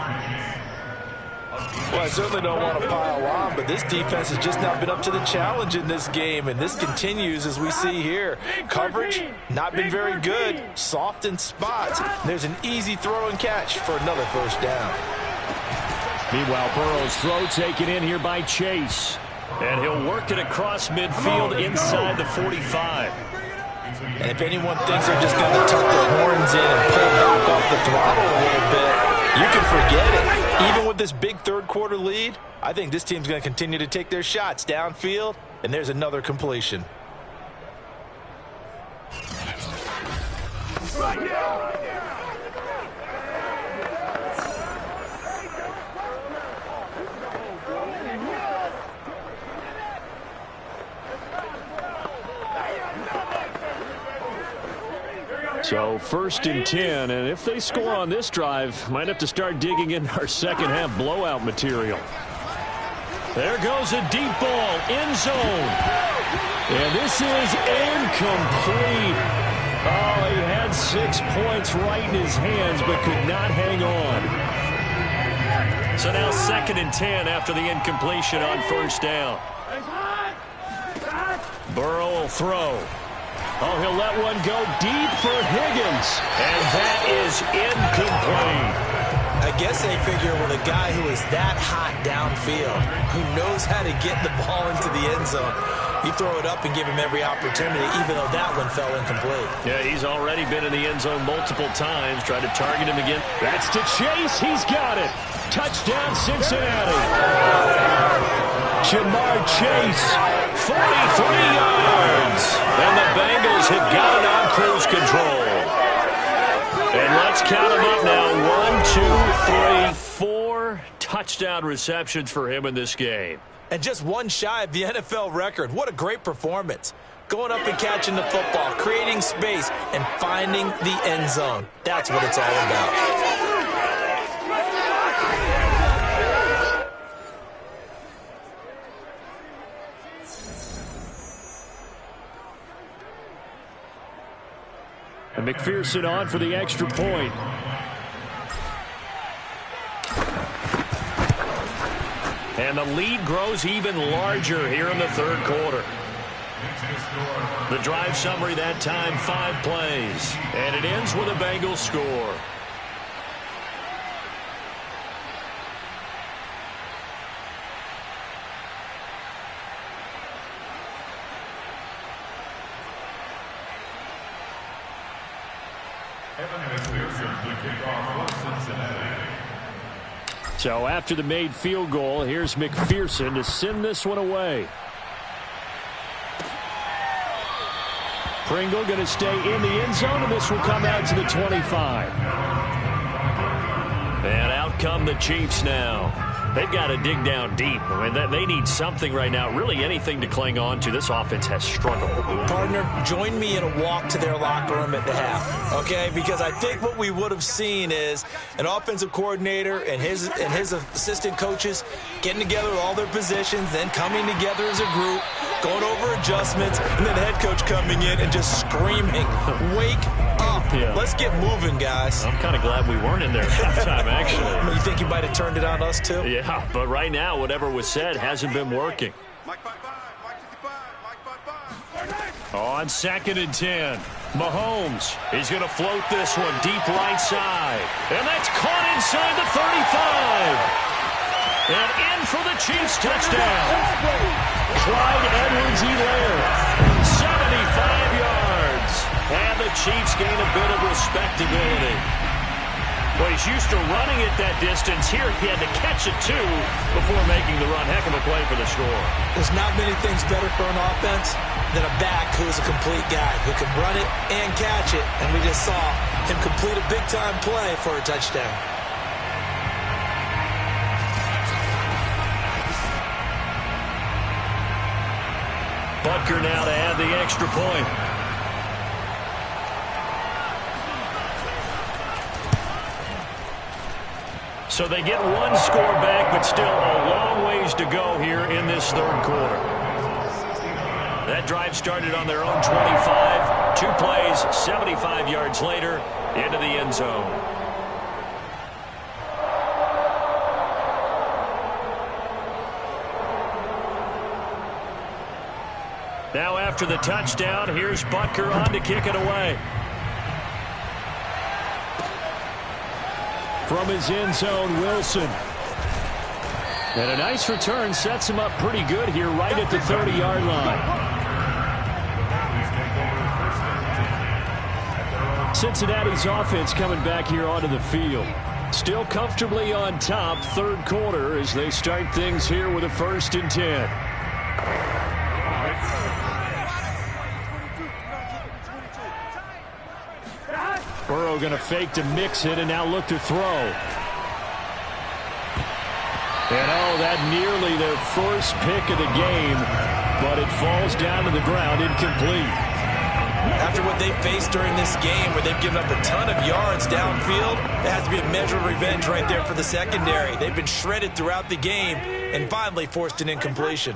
Well, I certainly don't want to pile on, but this defense has just not been up to the challenge in this game, and this continues as we see here. Coverage, not been very good. Soft in spots. There's an easy throw and catch for another 1st down. Meanwhile, Burrow's throw taken in here by Chase. And he'll work it across midfield inside the 45. And if anyone thinks they're just going to tuck their horns in and pull back off the throttle a little bit, you can forget it. Even with this big third-quarter lead, I think this team's going to continue to take their shots downfield, and there's another completion. So 1st and 10, and if they score on this drive, might have to start digging in our second-half blowout material. There goes a deep ball, end zone. And this is incomplete. Oh, he had 6 points right in his hands, but could not hang on. So now 2nd and 10 after the incompletion on 1st down. Burrow will throw. Oh, he'll let one go deep for Higgins. And that is incomplete. I guess they figure with a guy who is that hot downfield, who knows how to get the ball into the end zone, you throw it up and give him every opportunity, even though that one fell incomplete. Yeah, he's already been in the end zone multiple times. Tried to target him again. That's to Chase. He's got it. Touchdown, Cincinnati. Jamar Chase, 43 yards. And the Bengals have got it on cruise control. And let's count them up now. 1, 2, 3, 4 touchdown receptions for him in this game. And just one shy of the NFL record. What a great performance. Going up and catching the football, creating space, and finding the end zone. That's what it's all about. And McPherson on for the extra point. And the lead grows even larger here in the third quarter. The drive summary that time, 5 plays. And it ends with a Bengals score. So after the made field goal, here's McPherson to send this one away. Pringle going to stay in the end zone, and this will come out to the 25. And out come the Chiefs now. They've got to dig down deep. I mean, they need something right now, really anything to cling on to. This offense has struggled. Partner, join me in a walk to their locker room at the half, okay? Because I think what we would have seen is an offensive coordinator and his assistant coaches getting together with all their positions, then coming together as a group, going over adjustments, and then the head coach coming in and just screaming, "Wake up!" Yeah. Let's get moving, guys. I'm kind of glad we weren't in there at halftime, actually. You think you might have turned it on us, too? Yeah, but right now, whatever was said hasn't been working. On 2nd and 10, Mahomes is going to float this one deep right side. And that's caught inside the 35. And in for the Chiefs touchdown. Clyde Edwards-Helaire, 75 yards. And the Chiefs gain a bit of respectability. Well, he's used to running it that distance. Here he had to catch it, too, before making the run. Heck of a play for the score. There's not many things better for an offense than a back who's a complete guy who can run it and catch it. And we just saw him complete a big-time play for a touchdown. Butker now to add the extra point. So they get one score back, but still a long ways to go here in this third quarter. That drive started on their own 25. 2 plays, 75 yards later, into the end zone. Now after the touchdown, here's Butker on to kick it away. From his end zone, Wilson. And a nice return sets him up pretty good here right at the 30-yard line. Cincinnati's offense coming back here onto the field. Still comfortably on top, third quarter, as they start things here with a 1st and 10. Burrow going to fake to mix it and now look to throw. And oh, that nearly their first pick of the game, but it falls down to the ground incomplete. After what they faced during this game where they've given up a ton of yards downfield, there has to be a measure of revenge right there for the secondary. They've been shredded throughout the game and finally forced an incompletion.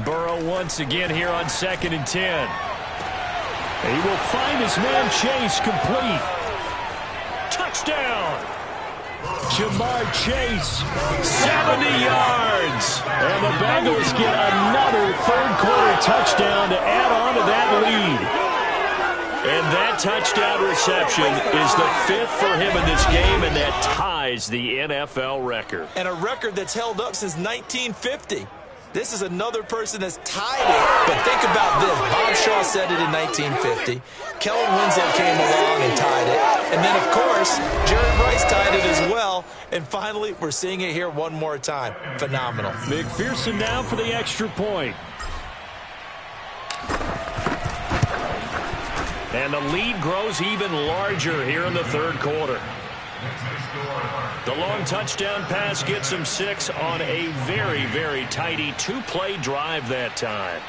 Burrow once again here on 2nd and 10. He will find his man Chase complete. Touchdown! Jamar Chase, 70 yards. And the Bengals get another third quarter touchdown to add on to that lead. And that touchdown reception is the 5th for him in this game, and that ties the NFL record. And a record that's held up since 1950. This is another person that's tied it. But think about this. Bob Shaw said it in 1950. Kellen Winslow came along and tied it. And then, of course, Jerry Rice tied it as well. And finally, we're seeing it here one more time. Phenomenal. McPherson now for the extra point. And the lead grows even larger here in the third quarter. The long touchdown pass gets him 6 on a very, very tidy 2-play drive that time.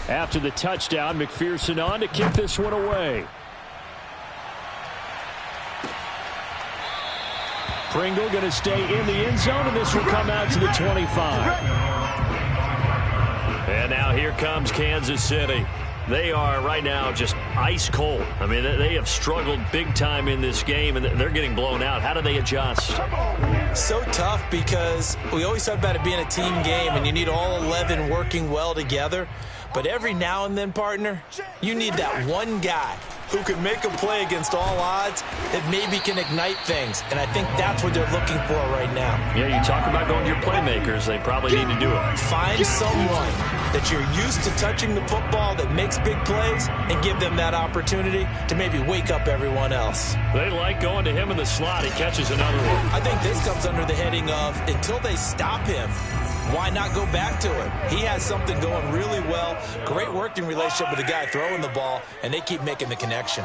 After the touchdown, McPherson on to kick this one away. Pringle going to stay in the end zone, and this will come out to the 25. And now here comes Kansas City. They are right now just ice cold. I mean, they have struggled big time in this game, and they're getting blown out. How do they adjust? So tough because we always talk about it being a team game, and you need all 11 working well together. But every now and then, partner, you need that one guy who can make a play against all odds that maybe can ignite things. And I think that's what they're looking for right now. Yeah, you talk about going to your playmakers. They probably need to do it. Find someone that you're used to touching the football that makes big plays and give them that opportunity to maybe wake up everyone else. They like going to him in the slot. He catches another one. I think this comes under the heading of until they stop him, why not go back to him? He has something going really well. Great working relationship with the guy throwing the ball, and they keep making the connection.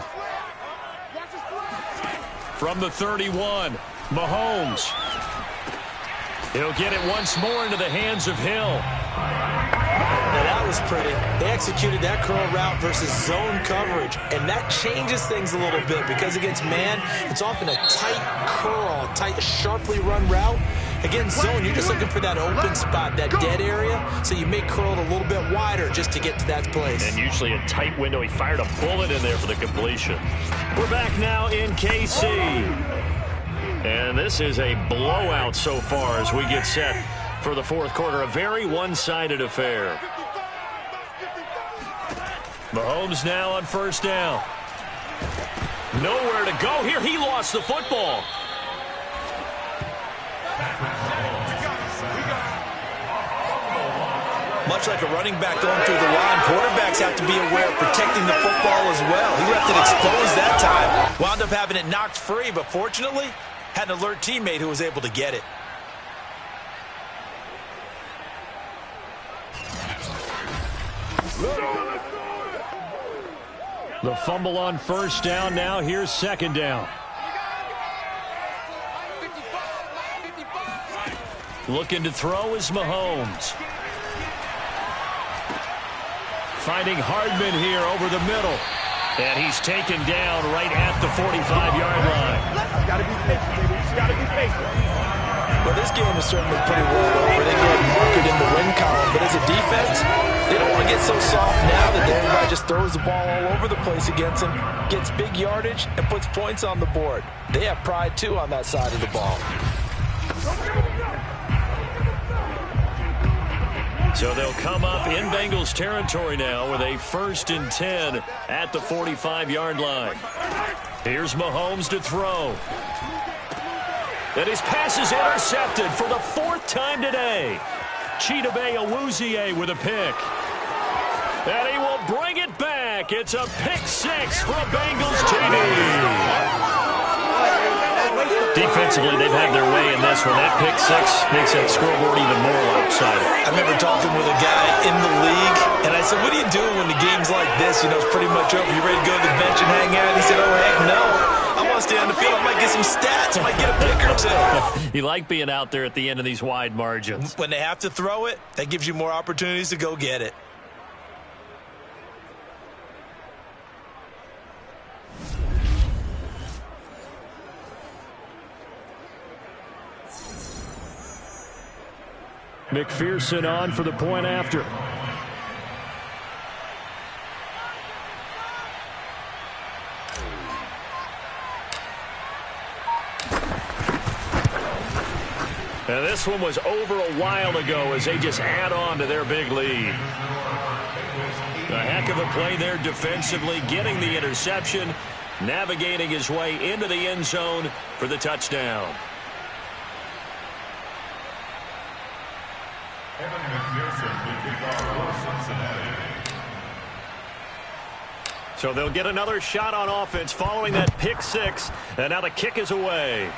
From the 31, Mahomes. He'll get it once more into the hands of Hill. Now that was pretty. They executed that curl route versus zone coverage, and that changes things a little bit because against man, it's often a tight curl, tight, sharply run route. Against zone, you're just looking for that open spot, that dead area, so you may curl it a little bit wider just to get to that place. And usually a tight window. He fired a bullet in there for the completion. We're back now in KC. And this is a blowout so far as we get set for the fourth quarter. A very one-sided affair. Mahomes now on first down. Nowhere to go here. He lost the football. Much like a running back going through the line, quarterbacks have to be aware of protecting the football as well. He left it exposed that time. Wound up having it knocked free, but fortunately, had an alert teammate who was able to get it. The fumble on first down. Now here's second down. Looking to throw is Mahomes. Finding Hardman here over the middle. And he's taken down right at the 45-yard line. Gotta be patient, baby. Just gotta be patient. Well, this game is certainly pretty well over. They go ahead and mark it in the win column. But as a defense, they don't want to get so soft now that everybody just throws the ball all over the place against them, gets big yardage, and puts points on the board. They have pride, too, on that side of the ball. So they'll come up in Bengals territory now with a 1st and 10 at the 45-yard line. Here's Mahomes to throw. And his pass is intercepted for the 4th time today. Chidobe Awuzie with a pick. And he will bring it back. It's a pick 6 for a Bengals TD. Defensively, they've had their way in this one. That pick 6 makes that scoreboard even more lopsided. I remember talking with a guy in the league, and I said, what do you do when the game's like this? You know, it's pretty much over. You ready to go to the bench and hang out? He said, oh, heck no. I want to stay on the field. I might get some stats. I might get a pick or two. You like being out there at the end of these wide margins. When they have to throw it, that gives you more opportunities to go get it. McPherson on for the point after. And this one was over a while ago as they just add on to their big lead. A heck of a play there defensively, getting the interception, navigating his way into the end zone for the touchdown. So they'll get another shot on offense following that pick 6, and now the kick is away.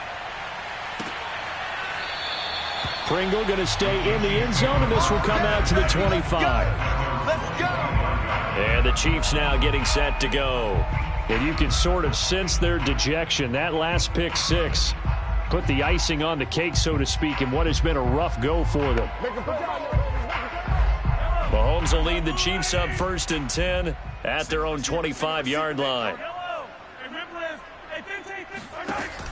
Pringle going to stay in the end zone, and this will come out to the 25. Let's go. And the Chiefs now getting set to go. And you can sort of sense their dejection. That last pick 6 put the icing on the cake, so to speak, in what has been a rough go for them. Mahomes will lead the Chiefs up 1st and 10 at their own 25-yard line.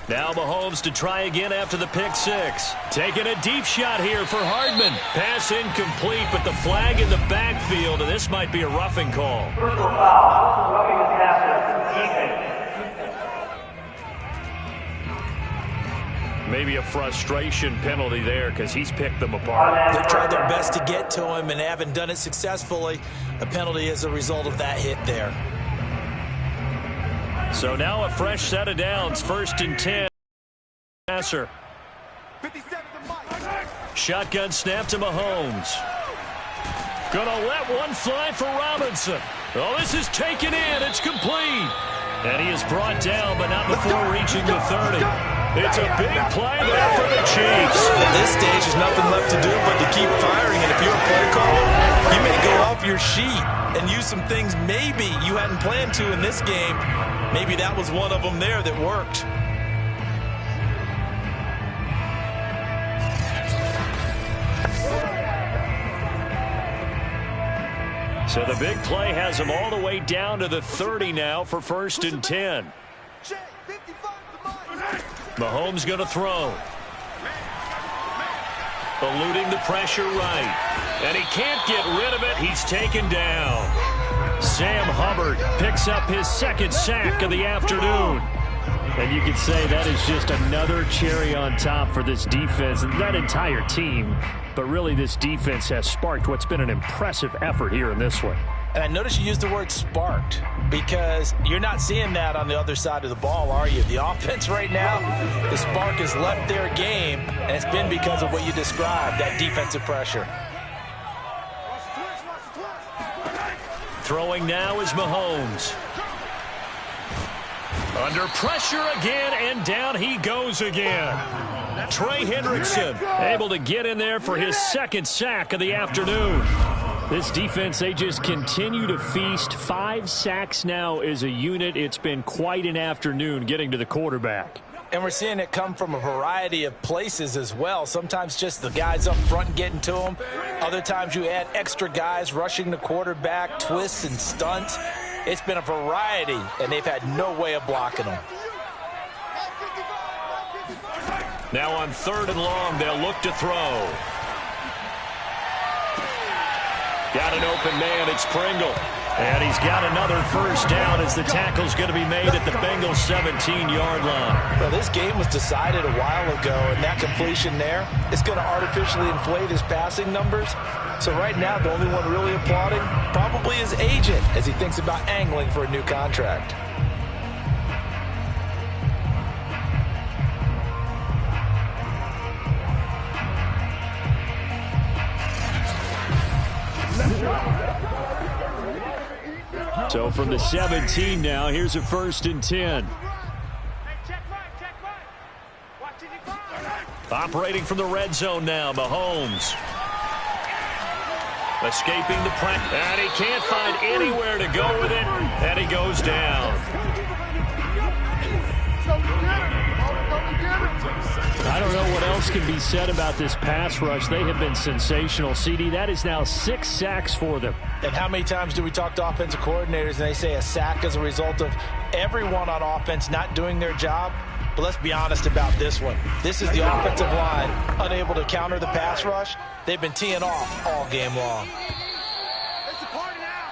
Now Mahomes to try again after the pick 6. Taking a deep shot here for Hardman. Pass incomplete, but the flag in the backfield, and this might be a roughing call. Maybe a frustration penalty there because he's picked them apart. They've tried their best to get to him and haven't done it successfully. A penalty as a result of that hit there. So now a fresh set of downs. 1st and 10. Passer. Shotgun snap to Mahomes. Gonna let one fly for Robinson. Oh, this is taken in. It's complete. And he is brought down, but not before reaching the 30. It's a big play there for the Chiefs. At this stage, there's nothing left to do but to keep firing. And if you're a play caller, you may go off your sheet and use some things maybe you hadn't planned to in this game. Maybe that was one of them there that worked. So the big play has them all the way down to the 30 now for 1st and 10. Mahomes going to throw. Eluding the pressure right. And he can't get rid of it. He's taken down. Sam Hubbard picks up his 2nd sack of the afternoon. And you could say that is just another cherry on top for this defense and that entire team. But really, this defense has sparked what's been an impressive effort here in this one. And I noticed you used the word sparked because you're not seeing that on the other side of the ball, are you? The offense right now, the spark has left their game, and it's been because of what you described, that defensive pressure. Throwing now is Mahomes. Under pressure again, and down he goes again. Trey Hendrickson able to get in there for his 2nd sack of the afternoon. This defense, they just continue to feast. 5 sacks now as a unit. It's been quite an afternoon getting to the quarterback. And we're seeing it come from a variety of places as well. Sometimes just the guys up front getting to them. Other times you add extra guys rushing the quarterback, twists and stunts. It's been a variety, and they've had no way of blocking them. Now on 3rd and long, they'll look to throw. Got an open man, it's Pringle. And he's got another 1st down as the tackle's going to be made at the Bengals 17-yard line. Well, this game was decided a while ago, and that completion there is going to artificially inflate his passing numbers. So right now, the only one really applauding probably his agent as he thinks about angling for a new contract. So from the 17 now, here's a 1st and 10. Operating from the red zone now, Mahomes. Escaping the pressure, and he can't find anywhere to go with it, and he goes down. I don't know what else can be said about this pass rush. They have been sensational. CD, that is now 6 sacks for them. And how many times do we talk to offensive coordinators and they say a sack as a result of everyone on offense not doing their job? But let's be honest about this one. This is the offensive line unable to counter the pass rush. They've been teeing off all game long. It's a party now.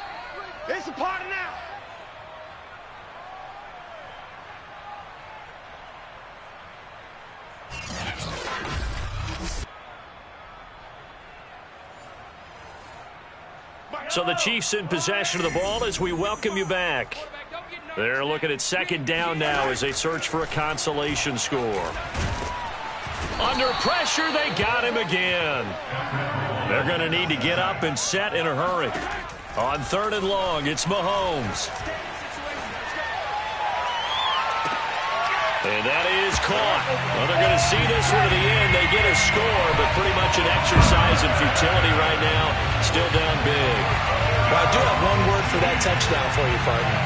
It's a party now. So the Chiefs in possession of the ball as we welcome you back. They're looking at 2nd down now as they search for a consolation score. Under pressure, they got him again. They're going to need to get up and set in a hurry. On 3rd and long, it's Mahomes. And that is caught. Well, they're going to see this one to the end. They get a score, but pretty much an exercise in futility right now. Still down big. Well, I do have one word for that touchdown for you, partner.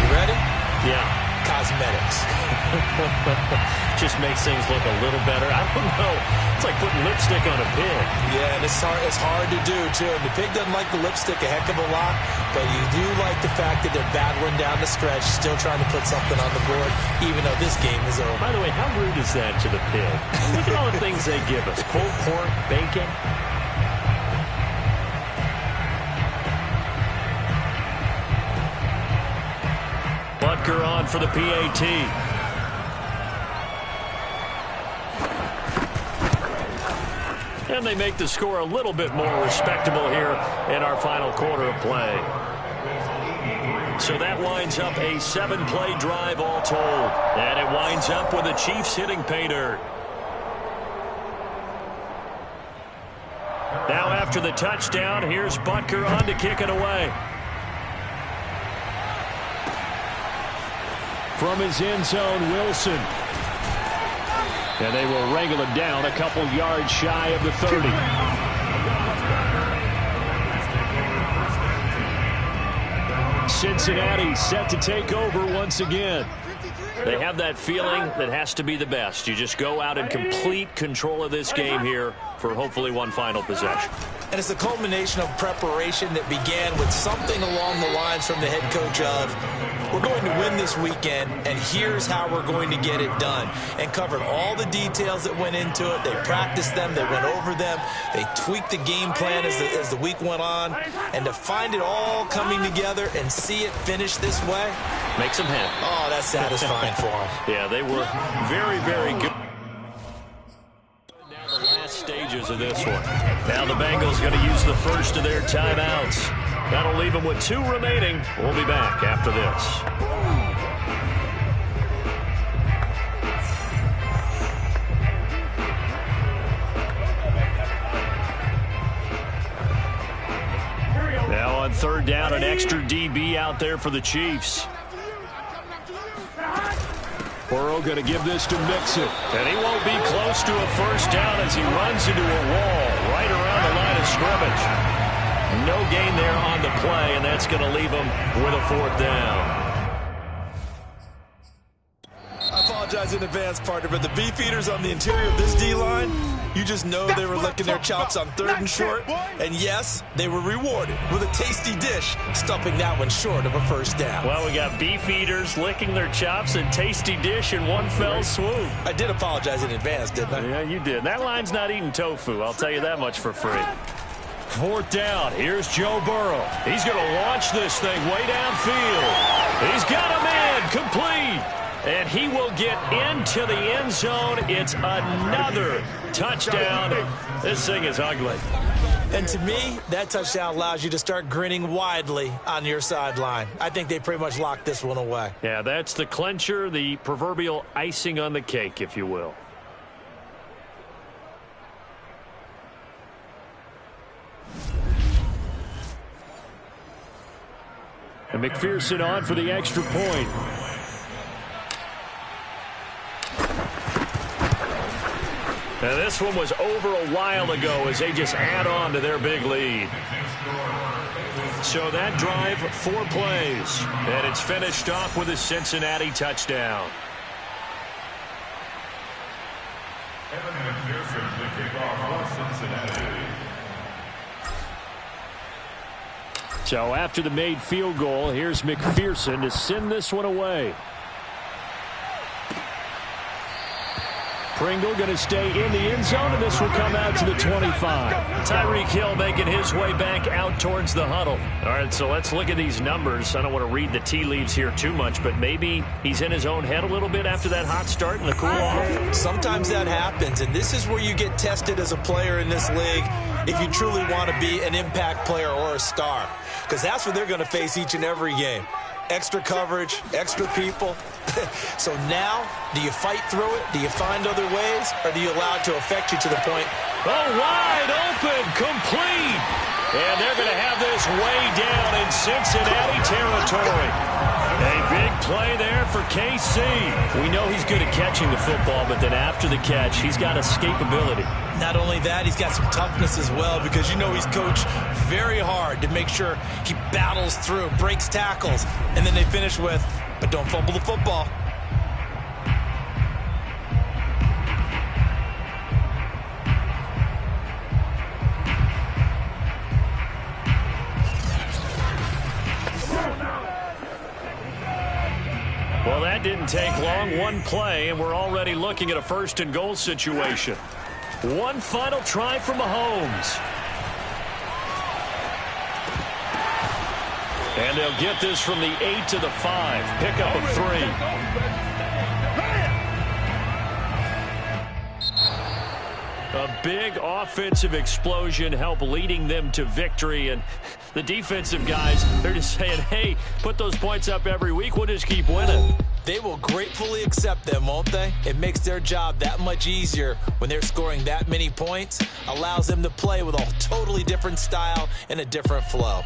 You ready? Yeah. Cosmetics. Just makes things look a little better. I don't know. It's like putting lipstick on a pig. Yeah, and it's hard to do, too. And the pig doesn't like the lipstick a heck of a lot, but you do like the fact that they're battling down the stretch, still trying to put something on the board, even though this game is over. By the way, how rude is that to the pig? Look at all the things they give us. Pulled pork, bacon. Butker on for the PAT. And they make the score a little bit more respectable here in our final quarter of play. So that winds up a 7-play drive all told. And it winds up with the Chiefs hitting pay dirt. Now after the touchdown, here's Butker on to kick it away. From his end zone, Wilson. And they will wrangle it down a couple yards shy of the 30. Cincinnati set to take over once again. They have that feeling that has to be the best. You just go out and complete control of this game here for hopefully one final possession. And it's a culmination of preparation that began with something along the lines from the head coach of, we're going to win this weekend, and here's how we're going to get it done. And covered all the details that went into it. They practiced them. They went over them. They tweaked the game plan as the week went on. And to find it all coming together and see it finish this way. Makes them happy. Oh, that's satisfying for them. Yeah, they were very, very good. Now the last stages of this one. Now the Bengals going to use the first of their timeouts. That'll leave them with 2 remaining. We'll be back after this. Now on 3rd down, an extra DB out there for the Chiefs. Burrow going to give this to Mixon. And he won't be close to a first down as he runs into a wall right around the line of scrimmage. No gain there on the play, and that's going to leave him with a 4th down. I apologize in advance, partner, but the beefeaters on the interior of this D-line, you just know they were licking their chops on 3rd and short. And yes, they were rewarded with a tasty dish, stuffing that one short of a first down. Well, we got beefeaters licking their chops and tasty dish in one fell swoop. I did apologize in advance, didn't I? Yeah, you did. That line's not eating tofu. I'll tell you that much for free. 4th down. Here's Joe Burrow. He's going to launch this thing way downfield. He's got him in. Complete. And he will get into the end zone. It's another touchdown. This thing is ugly. And to me, that touchdown allows you to start grinning widely on your sideline. I think they pretty much locked this one away. Yeah, that's the clincher, the proverbial icing on the cake, if you will. And McPherson on for the extra point. Now this one was over a while ago as they just add on to their big lead. So that drive, 4 plays. And it's finished off with a Cincinnati touchdown. So after the made field goal, here's McPherson to send this one away. Pringle going to stay in the end zone, and this will come out to the 25. Tyreek Hill making his way back out towards the huddle. All right, so let's look at these numbers. I don't want to read the tea leaves here too much, but maybe he's in his own head a little bit after that hot start and the cool off. Sometimes that happens, and this is where you get tested as a player in this league if you truly want to be an impact player or a star, because that's what they're going to face each and every game. Extra coverage, extra people. So now, do you fight through it? Do you find other ways? Or do you allow it to affect you to the point? Oh, wide open, complete. And they're going to have this way down in Cincinnati territory. A big play there for KC. We know he's good at catching the football, but then after the catch, he's got escapability. Not only that, he's got some toughness as well, because you know he's coached very hard to make sure he battles through, breaks tackles, and then they finish with, but don't fumble the football. Well, that didn't take long. One play, and we're already looking at a 1st and goal situation. One final try for Mahomes. And they'll get this from the 8 to the 5. Pickup of 3. A big offensive explosion helped leading them to victory. And the defensive guys, they're just saying, hey, put those points up every week. We'll just keep winning. They will gratefully accept them, won't they? It makes their job that much easier when they're scoring that many points. Allows them to play with a totally different style and a different flow.